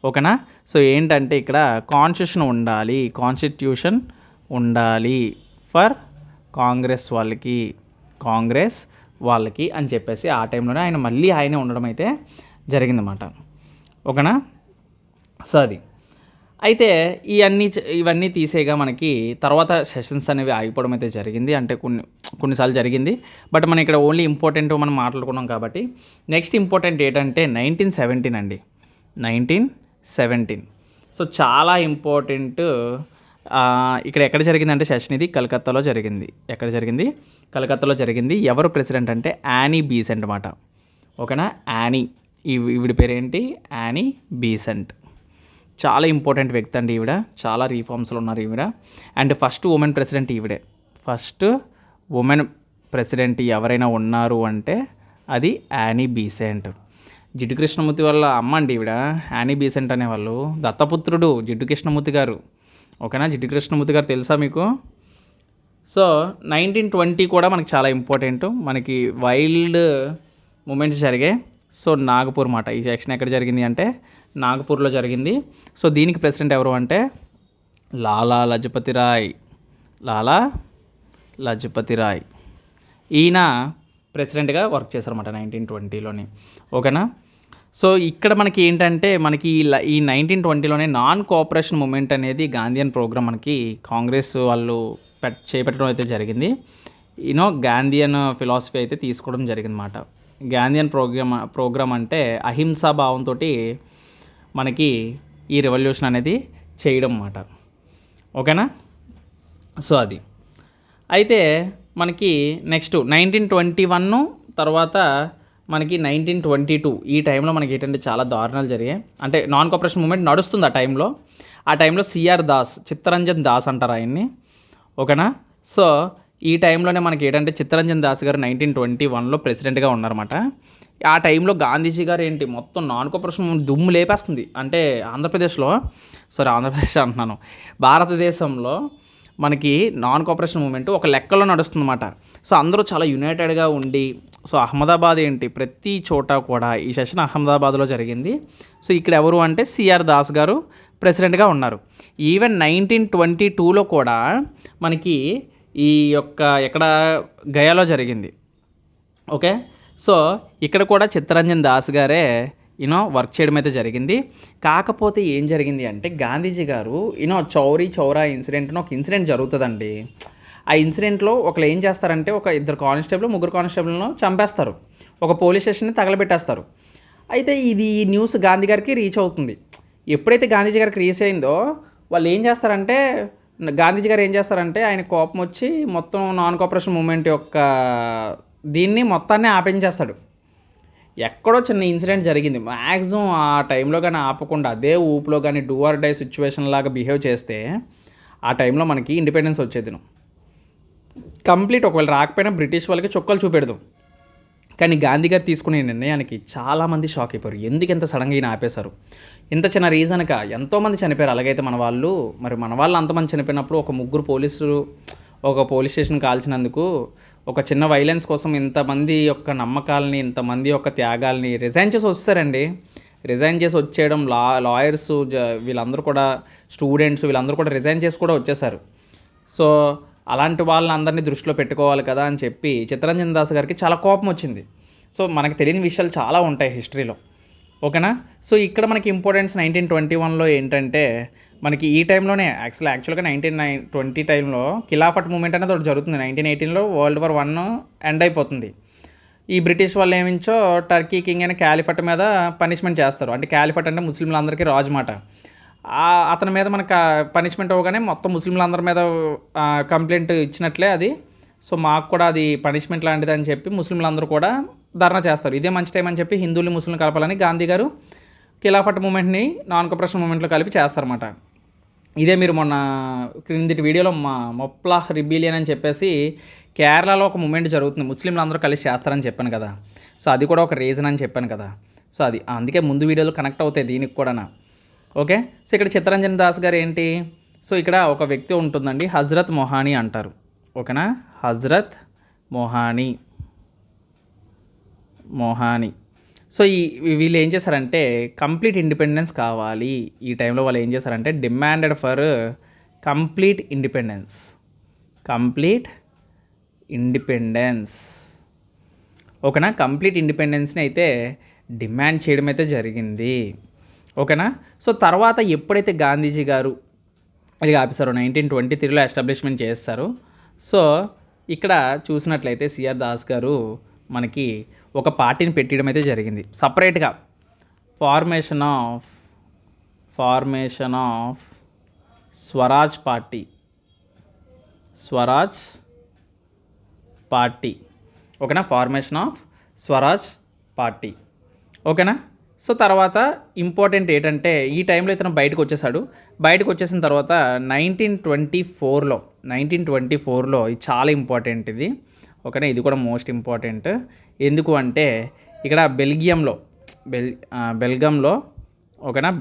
ఓకేనా. సో ఏంటంటే ఇక్కడ కాన్స్టిట్యూషన్ ఉండాలి ఫర్ కాంగ్రెస్ వాళ్ళకి అని చెప్పేసి ఆ టైంలోనే ఆయనే ఉండడం అయితే జరిగిందన్నమాట. ఓకేనా. సో అది అయితే ఇవన్నీ తీసేగా మనకి తర్వాత సెషన్స్ అనేవి ఆగిపోవడం అయితే జరిగింది. అంటే కొన్నిసార్లు జరిగింది, బట్ మనం ఇక్కడ ఓన్లీ ఇంపార్టెంట్ మనం మాట్లాడుకున్నాం కాబట్టి నెక్స్ట్ ఇంపార్టెంట్ ఏంటంటే 1917 అండి. 1917 సో చాలా ఇంపార్టెంట్. ఇక్కడ ఎక్కడ జరిగిందంటే సెషన్ ఇది కలకత్తాలో జరిగింది. ఎక్కడ జరిగింది? కలకత్తాలో జరిగింది. ఎవరు ప్రెసిడెంట్ అంటే యానీ బీసెంట్ అన్నమాట. ఓకేనా. ఈవిడ పేరేంటి? Annie Besant. చాలా ఇంపార్టెంట్ వ్యక్తి అండి ఈవిడ. చాలా రీఫార్మ్స్లో ఉన్నారు ఈవిడ. అండ్ ఫస్ట్ ఉమెన్ ప్రెసిడెంట్ ఈవిడే. ఫస్ట్ ఉమెన్ ప్రెసిడెంట్ ఎవరైనా ఉన్నారు అంటే అది యానీ బీసెంట్. జిడ్డు కృష్ణమూర్తి వాళ్ళ అమ్మ అండి ఈవిడ. యానీ బీసెంట్ అనేవాళ్ళు దత్తపుత్రుడు జిడ్డు కృష్ణమూర్తి గారు. ఓకేనా. జిడ్డు కృష్ణమూర్తి గారు తెలుసా మీకు? సో 1920 కూడా మనకి చాలా ఇంపార్టెంట్. మనకి వైల్డ్ మూమెంట్స్ జరిగాయి. సో నాగపూర్ మాట. ఈ సెక్షన్ ఎక్కడ జరిగింది అంటే నాగపూర్లో జరిగింది. సో దీనికి ప్రెసిడెంట్ ఎవరు అంటే లాలా లజపతి రాయ్. ఈయన ప్రెసిడెంట్గా వర్క్ చేశారన్నమాట 1920లోని. ఓకేనా. సో ఇక్కడ మనకి ఏంటంటే ఈ 1920లోనే నాన్ కోఆపరేషన్ మూమెంట్ అనేది గాంధీయన్ ప్రోగ్రామ్ మనకి కాంగ్రెస్ వాళ్ళు చేపట్టడం అయితే జరిగింది. గాంధీయన్ ఫిలాసఫీ అయితే తీసుకోవడం జరిగిందన్నమాట. గాంధీయన్ ప్రోగ్రామ్ అంటే అహింసా భావంతో మనకి ఈ రెవల్యూషన్ అనేది చేయడం అన్నమాట. ఓకేనా. సో అది అయితే మనకి నెక్స్ట్ 1921 తర్వాత మనకి 1922 ఈ టైంలో మనకి ఏంటంటే చాలా దారుణాలు జరిగాయి. అంటే నాన్ కోఆపరేషన్ మూమెంట్ నడుస్తుంది ఆ టైంలో చిత్తరంజన్ దాస్ అంటారు ఆయన్ని. ఓకేనా. సో ఈ టైంలోనే మనకి ఏంటంటే చిత్తరంజన్ దాస్ గారు 1921లో ప్రెసిడెంట్గా ఉన్నారన్నమాట. ఆ టైంలో గాంధీజీ గారు మొత్తం నాన్ కోఆపరేషన్ మూమెంట్ దుమ్ము లేపేస్తుంది. అంటే ఆంధ్రప్రదేశ్ అంటున్నాను, భారతదేశంలో మనకి నాన్ కోఆపరేషన్ మూమెంట్ ఒక లెక్కలో నడుస్తుందన్నమాట. సో అందరూ చాలా యునైటెడ్గా ఉండి, సో అహ్మదాబాద్ ప్రతి చోట కూడా ఈ సెషన్ అహ్మదాబాద్లో జరిగింది. సో ఇక్కడ ఎవరు అంటే సిఆర్ దాస్ గారు ప్రెసిడెంట్గా ఉన్నారు. ఈవెన్ 1922లో కూడా మనకి ఎక్కడ గయాలో జరిగింది. ఓకే. సో ఇక్కడ కూడా చిత్తరంజన్ దాస్ గారే వర్క్ చేయడం అయితే జరిగింది. కాకపోతే ఏం జరిగింది అంటే గాంధీజీ గారు చౌరీ చౌరా ఇన్సిడెంట్ను ఒక ఇన్సిడెంట్ జరుగుతుందండి. ఆ ఇన్సిడెంట్లో ఒకళ్ళు ఏం చేస్తారంటే ఒక 2 ముగ్గురు కానిస్టేబుల్ను చంపేస్తారు, ఒక పోలీస్ స్టేషన్ని తగలబెట్టేస్తారు. అయితే ఈ న్యూస్ గాంధీ గారికి రీచ్ అవుతుంది. ఎప్పుడైతే గాంధీజీ గారికి రీచ్ అయిందో వాళ్ళు గాంధీజీ గారు ఏం చేస్తారంటే ఆయన కోపం వచ్చి మొత్తం నాన్ కోఆపరేషన్ మూమెంట్ దీన్ని మొత్తాన్ని ఆపించేస్తాడు. ఎక్కడో చిన్న ఇన్సిడెంట్ జరిగింది, మ్యాక్సిమం ఆ టైంలో కానీ ఆపకుండా అదే ఊపులో కానీ డూ ఆర్ డై సిచ్యువేషన్ లాగా బిహేవ్ చేస్తే ఆ టైంలో మనకి ఇండిపెండెన్స్ వచ్చేది కంప్లీట్. ఒకవేళ రాకపోయినా బ్రిటిష్ వాళ్ళకి చుక్కలు చూపెడదాం. కానీ గాంధీ గారు తీసుకునే నిర్ణయానికి చాలామంది షాక్ అయిపోయారు. ఎందుకు ఇంత సడన్గా ఈయన ఆపేశారు? ఇంత చిన్న రీజన్గా ఎంతోమంది చనిపోయారు. అలాగైతే మన వాళ్ళు అంతమంది చనిపోయినప్పుడు ఒక ముగ్గురు పోలీసులు ఒక పోలీస్ స్టేషన్ కాల్చినందుకు ఒక చిన్న వైలెన్స్ కోసం ఇంతమంది యొక్క నమ్మకాలని, ఇంతమంది యొక్క త్యాగాల్ని రిజైన్ చేసి వచ్చారండి. రిజైన్ చేసి వచ్చేయడం లాయర్స్ వీళ్ళందరూ కూడా, స్టూడెంట్స్ వీళ్ళందరూ కూడా రిజైన్ చేసి కూడా వచ్చేసారు. సో అలాంటి వాళ్ళని అందరినీ దృష్టిలో పెట్టుకోవాలి కదా అని చెప్పి చిత్తరంజన్ దాస్ గారికి చాలా కోపం వచ్చింది. సో మనకు తెలియని విషయాలు చాలా ఉంటాయి హిస్టరీలో. ఓకేనా. సో ఇక్కడ మనకి ఇంపార్టెన్స్ 1921లో ఏంటంటే మనకి ఈ టైంలోనే యాక్చువల్గా 1920 టైంలో ఖిలాఫట్ మూమెంట్ అనేది ఒకటి జరుగుతుంది. 1918లో World War I ఎండ్ అయిపోతుంది. ఈ బ్రిటిష్ వాళ్ళు ఏమించో టర్కీ కింగ్ అయిన క్యాలిఫట్ మీద పనిష్మెంట్ చేస్తారు. అంటే క్యాలిఫట్ అంటే ముస్లింలందరికీ రాజు మాట. అతని మీద మనకు పనిష్మెంట్ అవ్వగానే మొత్తం ముస్లింలందరి మీద కంప్లైంట్ ఇచ్చినట్లే అది సో మాకు కూడా అది పనిష్మెంట్ లాంటిది అని చెప్పి ముస్లింలందరూ కూడా ధర్నా చేస్తారు. ఇదే మంచి టైం అని చెప్పి హిందువులు ముస్లింలు కలపాలని గాంధీ గారు ఖిలాఫత్ మూమెంట్ని నాన్ కోఆపరేషన్ మూమెంట్లో కలిపి చేస్తారన్నమాట. ఇదే మీరు మొన్న క్రిందిటి వీడియోలో మొప్లాహ్ రిబీలియన్ అని చెప్పేసి కేరళలో ఒక మూమెంట్ జరుగుతుంది, ముస్లింలు అందరూ కలిసి చేస్తారని చెప్పాను కదా. సో అది కూడా ఒక రీజన్ అని చెప్పాను కదా. సో అది అందుకే ముందు వీడియోలో కనెక్ట్ అవుతాయి దీనికి కూడా. ఓకే, సో ఇక్కడ చిత్తరంజన్ దాస్ గారు ఏంటి, సో ఇక్కడ ఒక వ్యక్తి ఉంటుందండి, హజ్రత్ మొహానీ అంటారు. ఓకేనా, హజ్రత్ మొహానీ. సో వీళ్ళు ఏం చేశారంటే కంప్లీట్ ఇండిపెండెన్స్ కావాలి. ఈ టైంలో వాళ్ళు ఏం చేశారంటే డిమాండెడ్ ఫర్ కంప్లీట్ ఇండిపెండెన్స్. ఓకేనా, కంప్లీట్ ఇండిపెండెన్స్ని అయితే డిమాండ్ చేయడం అయితే జరిగింది. ఓకేనా, సో తర్వాత ఎప్పుడైతే గాంధీజీ గారు ఇది ఆపేశారో 1923లో ఎస్టాబ్లిష్మెంట్ చేస్తారు. సో ఇక్కడ చూసినట్లయితే సిఆర్ దాస్ గారు మనకి ఒక పార్టీని పెట్టడం అయితే జరిగింది సపరేట్గా. Formation of Swaraj party. ఓకేనా, ఫార్మేషన్ ఆఫ్ స్వరాజ్ పార్టీ. ఓకేనా, సో తర్వాత ఇంపార్టెంట్ ఏంటంటే ఈ టైంలో ఇతను బయటకు వచ్చేసిన తర్వాత 1924లో ఇది చాలా ఇంపార్టెంట్ ఇది. ఓకేనా, ఇది కూడా మోస్ట్ ఇంపార్టెంట్. ఎందుకు అంటే ఇక్కడ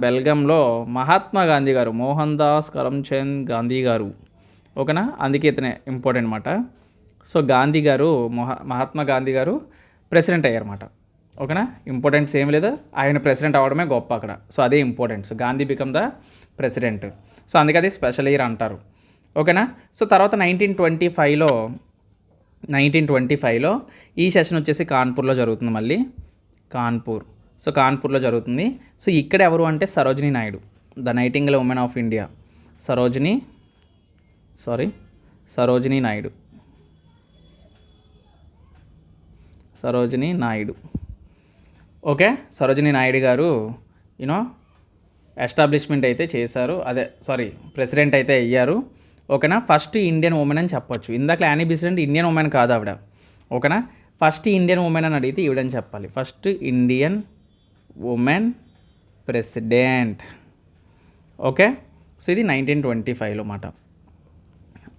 బెల్గంలో మహాత్మా గాంధీ గారు, మోహన్ దాస్ కరమ్చంద్ గాంధీ గారు. ఓకేనా, అందుకే ఇతనే ఇంపార్టెంట్ అనమాట. సో గాంధీ గారు మహాత్మా గాంధీ గారు ప్రెసిడెంట్ అయ్యారన్నమాట. ఓకేనా, ఇంపార్టెంట్స్ ఏమి లేదు, ఆయన ప్రెసిడెంట్ అవ్వడమే గొప్ప అక్కడ. సో అదే importance, Gandhi become the president. So అందుకే అది స్పెషల్ ఇయర్ అంటారు. ఓకేనా, సో తర్వాత 1925లో ఈ సెషన్ వచ్చేసి కాన్పూర్లో జరుగుతుంది, మళ్ళీ కాన్పూర్లో జరుగుతుంది. సో ఇక్కడ ఎవరు అంటే Sarojini Naidu, the nightingale women of India. Sarojini Naidu. Okay, Sarojini Naidu గారు ఎస్టాబ్లిష్మెంట్ అయితే చేశారు, ప్రెసిడెంట్ అయితే అయ్యారు. ఓకేనా, ఫస్ట్ ఇండియన్ ఉమెన్ అని చెప్పొచ్చు. ఇందాక యానీ బెసెంట్ ఇండియన్ ఉమెన్ కాదు ఆవిడ. ఓకేనా, ఫస్ట్ ఇండియన్ ఉమెన్ అని అడిగితే ఈవిడని చెప్పాలి, first Indian women president. Okay, so ఇది 1925లో మాట.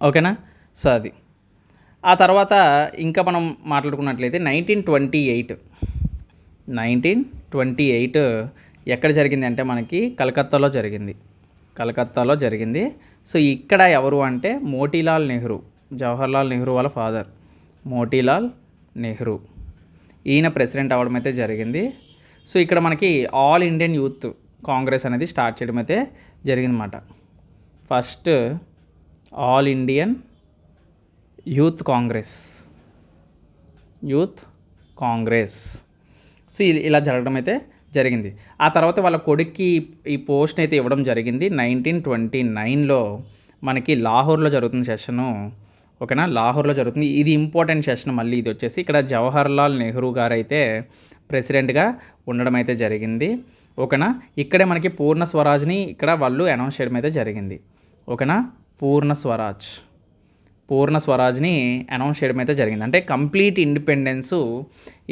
ఓకేనా, సో అది ఆ తర్వాత ఇంకా మనం మాట్లాడుకున్నట్లయితే 1928 ఎక్కడ జరిగింది అంటే మనకి కలకత్తాలో జరిగింది. సో ఇక్కడ ఎవరు అంటే మోతీలాల్ నెహ్రూ, జవహర్లాల్ నెహ్రూ వాళ్ళ ఫాదర్ మోతీలాల్ నెహ్రూ, ఈయన ప్రెసిడెంట్ అవ్వడం అయితే జరిగింది. సో ఇక్కడ మనకి ఆల్ ఇండియన్ యూత్ కాంగ్రెస్ అనేది స్టార్ట్ చేయడం అయితే జరిగిందన్నమాట. First all Indian youth Congress. So ఇలా జరగడం అయితే జరిగింది. ఆ తర్వాత వాళ్ళ కొడుక్కి ఈ పోస్ట్ని అయితే ఇవ్వడం జరిగింది. 1929లో మనకి లాహోర్లో జరుగుతుంది సెషను. ఓకేనా, లాహోర్లో జరుగుతుంది. ఇది ఇంపార్టెంట్ సెషన్. మళ్ళీ ఇది వచ్చేసి ఇక్కడ జవహర్లాల్ నెహ్రూ గారు అయితే ప్రెసిడెంట్గా ఉండడం అయితే జరిగింది. ఓకేనా, ఇక్కడే మనకి పూర్ణ స్వరాజ్ని ఇక్కడ వాళ్ళు అనౌన్స్ చేయడం అయితే జరిగింది. ఓకేనా, పూర్ణ స్వరాజ్ని అనౌన్స్ చేయడం అయితే జరిగింది. అంటే కంప్లీట్ ఇండిపెండెన్సు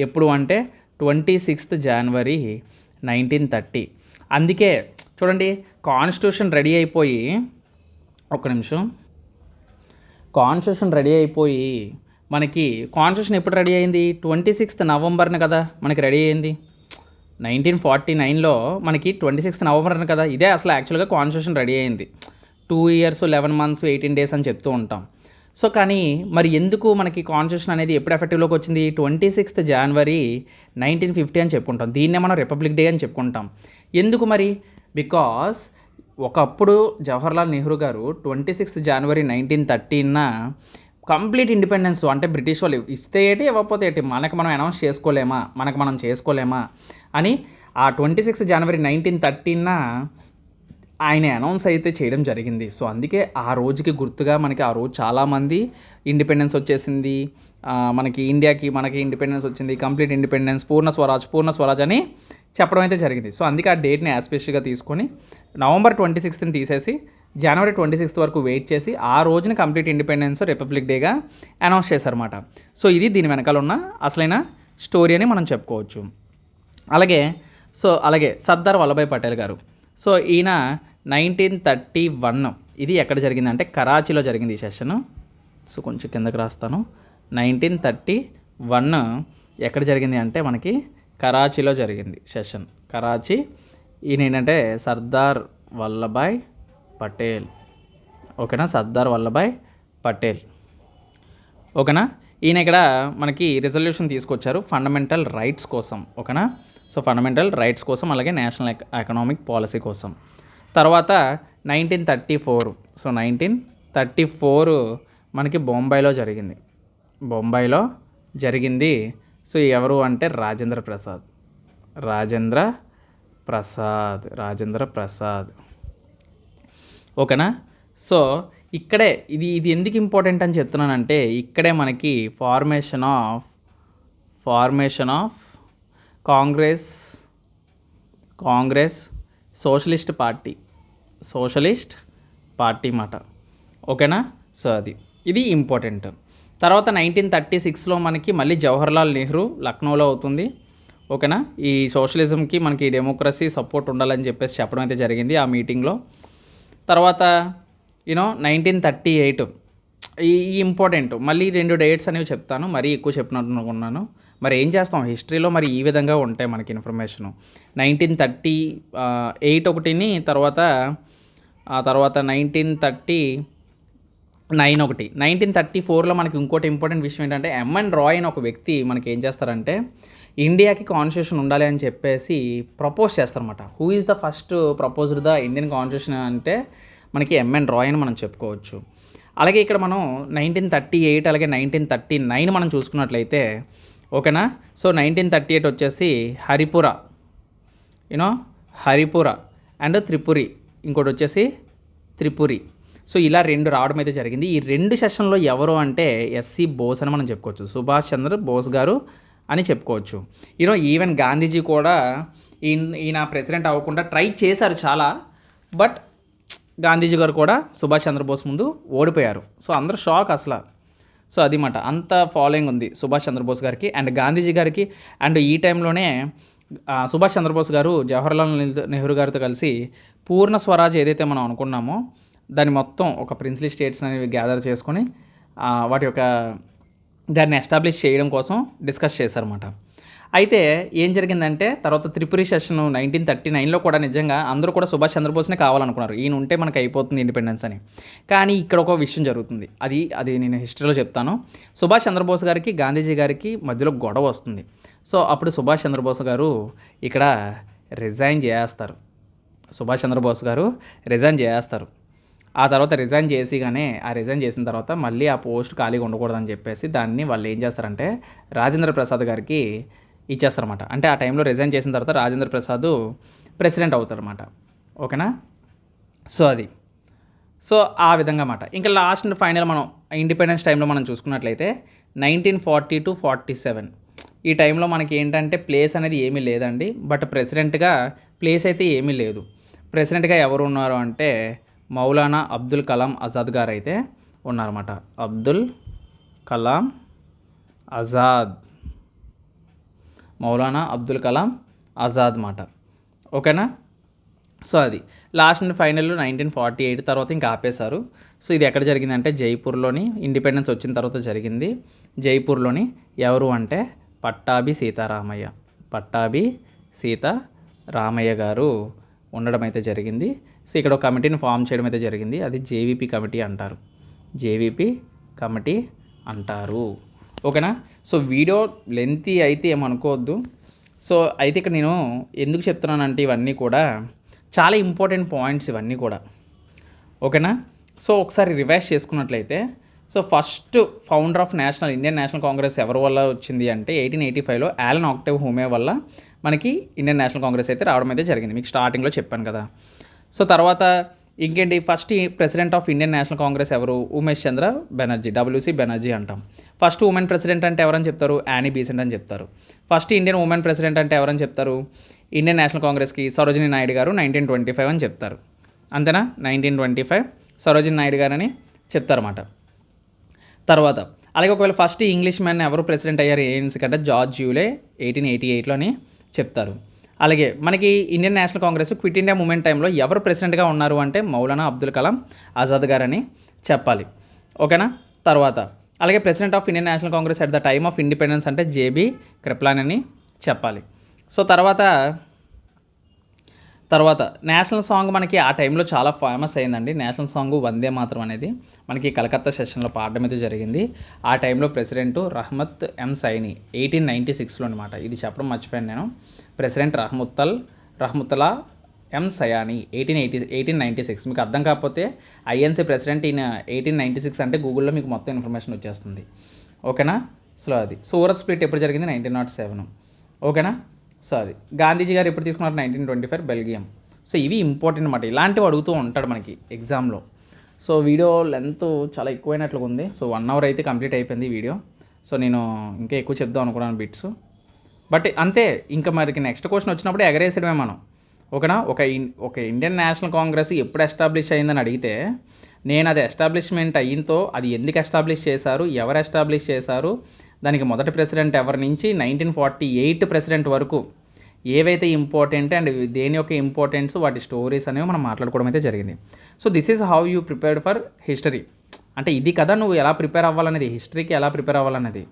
ఎప్పుడు అంటే 26 జనవరి 1930. అందుకే చూడండి, కాన్స్టిట్యూషన్ రెడీ అయిపోయి మనకి కాన్స్టిట్యూషన్ ఎప్పుడు రెడీ అయింది, 26 నవంబర్ని కదా మనకి రెడీ అయింది. 1949లో మనకి 26 నవంబర్ని కదా. ఇదే అసలు యాక్చువల్గా కాన్స్టిట్యూషన్ రెడీ అయింది. 2 years 11 months 18 days అని చెప్తూ ఉంటాం. సో కానీ మరి ఎందుకు మనకి కాన్స్టిట్యూషన్ అనేది ఎప్పుడు ఎఫెక్టివ్లోకి వచ్చింది, 26 జనవరి 1950 అని చెప్పుకుంటాం. దీన్నే మనం రిపబ్లిక్ డే అని చెప్పుకుంటాం. ఎందుకు మరి, బికాస్ ఒకప్పుడు జవహర్లాల్ నెహ్రూ గారు 26 జనవరి 1913న కంప్లీట్ ఇండిపెండెన్స్, అంటే బ్రిటిష్ వాళ్ళు ఇస్తే ఏంటి ఇవ్వకపోతే ఏంటి, మనకు మనం చేసుకోలేమా అని ఆ 26 జనవరి 1913న ఆయన అనౌన్స్ అయితే చేయడం జరిగింది. సో అందుకే ఆ రోజుకి గుర్తుగా మనకి ఆ రోజు చాలామంది ఇండిపెండెన్స్ వచ్చేసింది, మనకి ఇండిపెండెన్స్ వచ్చింది, కంప్లీట్ ఇండిపెండెన్స్, పూర్ణ స్వరాజ్ అని చెప్పడం అయితే జరిగింది. సో అందుకే ఆ డేట్ని యాస్పెషల్గా తీసుకొని November 26ని తీసేసి జనవరి 26 వరకు వెయిట్ చేసి ఆ రోజున కంప్లీట్ ఇండిపెండెన్స్ రిపబ్లిక్ డేగా అనౌన్స్ చేశారన్నమాట. సో ఇది దీని వెనకాల ఉన్న అసలైన స్టోరీ అని మనం చెప్పుకోవచ్చు. అలాగే సర్దార్ వల్లభాయ్ పటేల్ గారు. సో ఈయన 1931 ఇది ఎక్కడ జరిగిందంటే కరాచీలో జరిగింది ఈ సెషన్. సో కొంచెం కిందకి రాస్తాను. 1931 ఎక్కడ జరిగింది అంటే మనకి కరాచీలో జరిగింది సెషన్. కరాచీ. ఈయన ఏంటంటే సర్దార్ వల్లభాయ్ పటేల్. ఓకేనా, సర్దార్ వల్లభాయ్ పటేల్. ఓకేనా, ఈయన ఇక్కడ మనకి రిజల్యూషన్ తీసుకొచ్చారు ఫండమెంటల్ రైట్స్ కోసం. ఓకేనా, సో ఫండమెంటల్ రైట్స్ కోసం, అలాగే నేషనల్ ఎకనామిక్ పాలసీ కోసం. తర్వాత 1934. సో 1934 మనకి బొంబాయిలో జరిగింది. సో ఎవరు అంటే రాజేంద్ర ప్రసాద్. ఓకేనా, సో ఇక్కడే ఇది ఎందుకు ఇంపార్టెంట్ అని చెప్తున్నానంటే ఇక్కడే మనకి formation of Congress socialist party మాట. ఓకేనా, సో ఇది ఇంపార్టెంట్. తర్వాత 1936లో మనకి మళ్ళీ జవహర్లాల్ నెహ్రూ లక్నోలో అవుతుంది. ఓకేనా, ఈ సోషలిజంకి మనకి డెమోక్రసీ సపోర్ట్ ఉండాలని చెప్పేసి చెప్పడం అయితే జరిగింది ఆ మీటింగ్లో. తర్వాత 1938 ఈ ఇంపార్టెంట్. మళ్ళీ 2 డేట్స్ అనేవి చెప్తాను, మరీ ఎక్కువ చెప్పినట్టున్నాను. మరి ఏం చేస్తాం, హిస్టరీలో మరి ఈ విధంగా ఉంటాయి మనకి ఇన్ఫర్మేషను. 1938 ఒకటిని, తర్వాత 1939 ఒకటి. 1934లో మనకి ఇంకోటి ఇంపార్టెంట్ విషయం ఏంటంటే ఎంఎన్ రాయ్ అని ఒక వ్యక్తి మనకి ఏం చేస్తారంటే ఇండియాకి కాన్స్టిట్యూషన్ ఉండాలి అని చెప్పేసి ప్రపోజ్ చేస్తారన్నమాట. Who is the first proposed the Indian constitution అంటే మనకి ఎంఎన్ రాయ్ అని మనం చెప్పుకోవచ్చు. అలాగే ఇక్కడ మనం 1938 అలాగే 1939 మనం చూసుకున్నట్లయితే ఓకేనా, సో 1938 వచ్చేసి హరిపుర అండ్ త్రిపురి, ఇంకోటి వచ్చేసి త్రిపురి. సో ఇలా 2 రావడం అయితే జరిగింది. ఈ 2 సెషన్లో ఎవరు అంటే ఎస్సి బోస్ అని మనం చెప్పుకోవచ్చు, సుభాష్ చంద్ర బోస్ గారు అని చెప్పుకోవచ్చు. ఈవెన్ గాంధీజీ కూడా ఈయన ప్రెసిడెంట్ అవ్వకుండా ట్రై చేశారు చాలా, బట్ గాంధీజీ గారు కూడా సుభాష్ చంద్రబోస్ ముందు ఓడిపోయారు. సో అందరూ షాక్ అసలు. సో అది మాట, అంత ఫాలోయింగ్ ఉంది సుభాష్ చంద్రబోస్ గారికి అండ్ గాంధీజీ గారికి. అండ్ ఈ టైంలోనే సుభాష్ చంద్రబోస్ గారు జవహర్లాల్ నెహ్రూ గారితో కలిసి పూర్ణ స్వరాజ్ ఏదైతే మనం అనుకున్నామో దాన్ని మొత్తం ఒక ప్రిన్స్లీ స్టేట్స్ అనేవి గ్యాదర్ చేసుకొని వాటి యొక్క దాన్ని ఎస్టాబ్లిష్ చేయడం కోసం డిస్కస్ చేశారన్నమాట. అయితే ఏం జరిగిందంటే తర్వాత త్రిపురి సెషన్ 1939లో కూడా నిజంగా అందరూ కూడా సుభాష్ చంద్రబోస్నే కావాలనుకున్నారు, ఈయన ఉంటే మనకు అయిపోతుంది ఇండిపెండెన్స్ అని. కానీ ఇక్కడ ఒక విషయం జరుగుతుంది, అది నేను హిస్టరీలో చెప్తాను. సుభాష్ చంద్రబోస్ గారికి గాంధీజీ గారికి మధ్యలో గొడవ వస్తుంది. సో అప్పుడు సుభాష్ చంద్రబోస్ గారు ఇక్కడ రిజైన్ చేస్తారు. ఆ తర్వాత రిజైన్ చేసిన తర్వాత మళ్ళీ ఆ పోస్ట్ ఖాళీగా ఉండకూడదని చెప్పేసి దాన్ని వాళ్ళు ఏం చేస్తారంటే రాజేంద్ర ప్రసాద్ గారికి ఇచ్చేస్తారన్నమాట. అంటే ఆ టైంలో రిజైన్ చేసిన తర్వాత రాజేంద్ర ప్రసాద్ ప్రెసిడెంట్ అవుతారన్నమాట. ఓకేనా, సో ఆ విధంగా అన్నమాట. ఇంకా లాస్ట్ అండ్ ఫైనల్ మనం ఇండిపెండెన్స్ టైంలో మనం చూసుకున్నట్లయితే 1940 to 47 ఈ టైంలో మనకి ఏంటంటే ప్లేస్ అనేది ఏమీ లేదండి, బట్ ప్రెసిడెంట్గా ప్లేస్ అయితే ఏమీ లేదు. ప్రెసిడెంట్గా ఎవరు ఉన్నారు అంటే మౌలానా అబ్దుల్ కలాం ఆజాద్ గారు అయితే ఉన్నారన్నమాట. మౌలానా అబ్దుల్ కలాం ఆజాద్ మాట. ఓకేనా, సో అది లాస్ట్ అండ్ ఫైనల్ 1948 తర్వాత ఇంకా ఆపేశారు. సో ఇది ఎక్కడ జరిగిందంటే జైపూర్లోని, ఇండిపెండెన్స్ వచ్చిన తర్వాత జరిగింది. జైపూర్లోని ఎవరు అంటే పట్టాభి సీతారామయ్య గారు ఉండడం అయితే జరిగింది. సో ఇక్కడ ఒక కమిటీని ఫామ్ చేయడం అయితే జరిగింది, అది జేవీపీ కమిటీ అంటారు. ఓకేనా, సో వీడియో లెంతీ అయితే ఏమనుకోవద్దు. సో అయితే ఇక్కడ నేను ఎందుకు చెప్తున్నానంటే ఇవన్నీ కూడా చాలా ఇంపార్టెంట్ పాయింట్స్ ఇవన్నీ కూడా. ఓకేనా, సో ఒకసారి రివైజ్ చేసుకున్నట్లయితే so first founder of Indian National Congress ఎవరి వల్ల వచ్చింది అంటే 1885లో ఆలన్ ఆక్టేవ్ హూమే వల్ల మనకి ఇండియన్ నేషనల్ కాంగ్రెస్ అయితే రావడం అయితే జరిగింది. మీకు స్టార్టింగ్లో చెప్పాను కదా. సో తర్వాత ఇంకేంటి, first president of Indian National Congress ఎవరు, ఉమేష్ చంద్ర బెనర్జీ, డబ్ల్యూసీ బెనర్జీ అంటాం. ఫస్ట్ ఉమెన్ ప్రెసిడెంట్ అంటే ఎవరని చెప్తారు, యానీ బీసెంట్ అని చెప్తారు. ఫస్ట్ ఇండియన్ ఉమెన్ ప్రెసిడెంట్ అంటే ఎవరని చెప్తారు, ఇండియన్ నేషనల్ కాంగ్రెస్కి సరోజినీ నాయుడు గారు 1925 అని చెప్తారు. అంతేనా. 1925 సరోజిని నాయుడు గారని చెప్తారన్నమాట. తర్వాత అలాగే ఒకవేళ ఫస్ట్ ఇంగ్లీష్ మ్యాన్ ఎవరు ప్రెసిడెంట్ అయ్యారు ఏఎన్సీ కంటే జార్జ్ యూలే 1888లో అని చెప్తారు. అలాగే మనకి Indian National Congress quit India moment టైంలో ఎవరు ప్రెసిడెంట్గా ఉన్నారు అంటే మౌలానా అబ్దుల్ కలాం ఆజాద్ గారని చెప్పాలి. ఓకేనా. తర్వాత అలాగే president of Indian National Congress at the time of independence అంటే జేబీ క్రిప్లాన్ అని చెప్పాలి. సో తర్వాత నేషనల్ సాంగ్ మనకి ఆ టైంలో చాలా ఫేమస్ అయిందండి. నేషనల్ సాంగ్ వందే మాతరం అనేది మనకి కలకత్తా సెషన్లో పాడడం అయితే జరిగింది. ఆ టైంలో ప్రెసిడెంట్ రహమత్ ఎం సైని 1896లో అనమాట. ఇది చెప్పడం మర్చిపోయాను నేను. ప్రెసిడెంట్ రహముత్తలా ఎం సయాని 1896. మీకు అర్థం కాకపోతే ఐఎన్సీ ప్రెసిడెంట్ ఈయన 1896 అంటే గూగుల్లో మీకు మొత్తం ఇన్ఫర్మేషన్ వచ్చేస్తుంది. ఓకేనా. సో అది సూరత్ స్ప్లిట్ ఎప్పుడు జరిగింది 1907. ఓకేనా. సో అది గాంధీజీ గారు ఎప్పుడు తీసుకున్నారు 1925 బెల్జియం. సో ఇవి ఇంపార్టెంట్ అనమాట. ఇలాంటివి అడుగుతూ ఉంటాడు మనకి ఎగ్జామ్లో. సో వీడియో లెంత్ చాలా ఎక్కువైనట్లుగా ఉంది. సో 1 hour అయితే కంప్లీట్ అయిపోయింది వీడియో. సో నేను ఇంకా ఎక్కువ చెప్దాం అనుకున్నాను బిట్స్, బట్ అంతే. ఇంకా మరికి నెక్స్ట్ క్వశ్చన్ వచ్చినప్పుడు ఎగరేసడమే మనం. ఓకేనా. ఒక ఇండియన్ నేషనల్ కాంగ్రెస్ ఎప్పుడు ఎస్టాబ్లిష్ అయిందని అడిగితే నేను అది ఎస్టాబ్లిష్మెంట్ అయ్యింతో అది ఎందుకు ఎస్టాబ్లిష్ చేశారు, ఎవరు ఎస్టాబ్లిష్ చేశారు, దానికి మొదటి ప్రెసిడెంట్ ఎవరి నుంచి 1948 ప్రెసిడెంట్ వరకు ఏవైతే ఇంపార్టెంట్ అండ్ దేని యొక్క ఇంపార్టెన్స్ వాటి స్టోరీస్ అనేవి మనం మాట్లాడుకోవడం అయితే జరిగింది. So this is how you prepared for history. అంటే ఇది కదా నువ్వు ఎలా ప్రిపేర్ అవ్వాలనేది, హిస్టరీకి ఎలా ప్రిపేర్ అవ్వాలనేది.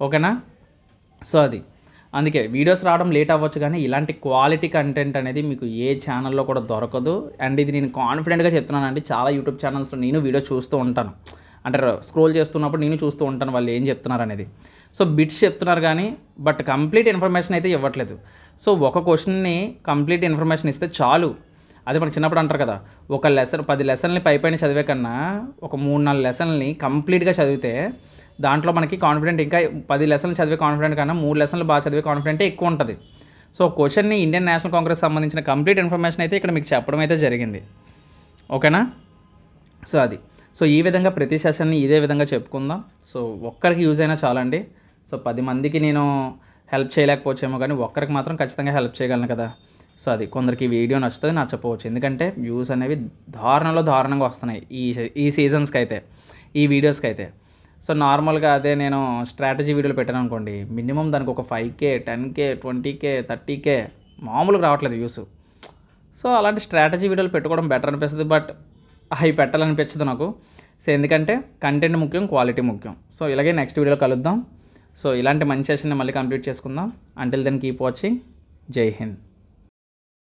ఓకేనా. సో అది అందుకే వీడియోస్ రావడం లేట్ అవ్వచ్చు, కానీ ఇలాంటి క్వాలిటీ కంటెంట్ అనేది మీకు ఏ ఛానల్లో కూడా దొరకదు. అండ్ ఇది నేను కాన్ఫిడెంట్గా చెప్తున్నానండి. చాలా యూట్యూబ్ ఛానల్స్లో నేను వీడియోస్ చూస్తూ ఉంటాను, అంటే స్క్రోల్ చేస్తున్నప్పుడు నేను చూస్తూ ఉంటాను వాళ్ళు ఏం చెప్తున్నారు అనేది. సో బిట్స్ చెప్తున్నారు కానీ బట్ కంప్లీట్ ఇన్ఫర్మేషన్ అయితే ఇవ్వట్లేదు. సో ఒక క్వశ్చన్ని కంప్లీట్ ఇన్ఫర్మేషన్ ఇస్తే చాలు. అదే మనకి చిన్నప్పుడు అంటారు కదా, ఒక లెసన్ 10 లెసన్ని పైపైన చదివే కన్నా ఒక 3-4 లెసన్ని కంప్లీట్గా చదివితే దాంట్లో మనకి కాన్ఫిడెంట్ ఇంకా 10 లెసన్లు చదివే కాన్ఫిడెంట్ కన్నా 3 లెసన్లు బాగా చదివే కాన్ఫిడెంటే ఎక్కువ ఉంటుంది. సో క్వశ్చన్ని ఇండియన్ నేషనల్ కాంగ్రెస్ సంబంధించిన కంప్లీట్ ఇన్ఫర్మేషన్ అయితే ఇక్కడ మీకు చెప్పడం అయితే జరిగింది. ఓకేనా. సో అది సో ఈ విధంగా ప్రతి సెషన్ని ఇదే విధంగా చెప్పుకుందాం. సో ఒక్కరికి యూజ్ అయినా చాలండి. సో 10 మందికి నేను హెల్ప్ చేయలేకపోవచ్చేమో, కానీ ఒక్కరికి మాత్రం ఖచ్చితంగా హెల్ప్ చేయగలను కదా. సో అది కొందరికి వీడియో నచ్చుతుంది, నచ్చపోవచ్చు. ఎందుకంటే వ్యూస్ అనేవి దారుణంగా వస్తున్నాయి ఈ సీజన్స్కి అయితే, ఈ వీడియోస్కి అయితే. సో నార్మల్గా అదే నేను స్ట్రాటజీ వీడియోలు పెట్టాను అనుకోండి, మినిమం దానికి ఒక 5K 10K 20K 30K మామూలుగా రావట్లేదు వ్యూస్. సో అలాంటి స్ట్రాటజీ వీడియోలు పెట్టుకోవడం బెటర్ అనిపిస్తుంది, బట్ అవి పెట్టాలనిపించదు నాకు. సో ఎందుకంటే కంటెంట్ ముఖ్యం, క్వాలిటీ ముఖ్యం. సో ఇలాగే నెక్స్ట్ వీడియోలో కలుద్దాం. సో ఇలాంటి మంచి సెషన్ని మళ్ళీ కంప్లీట్ చేసుకుందాం. Until then keep watching. Jai Hind.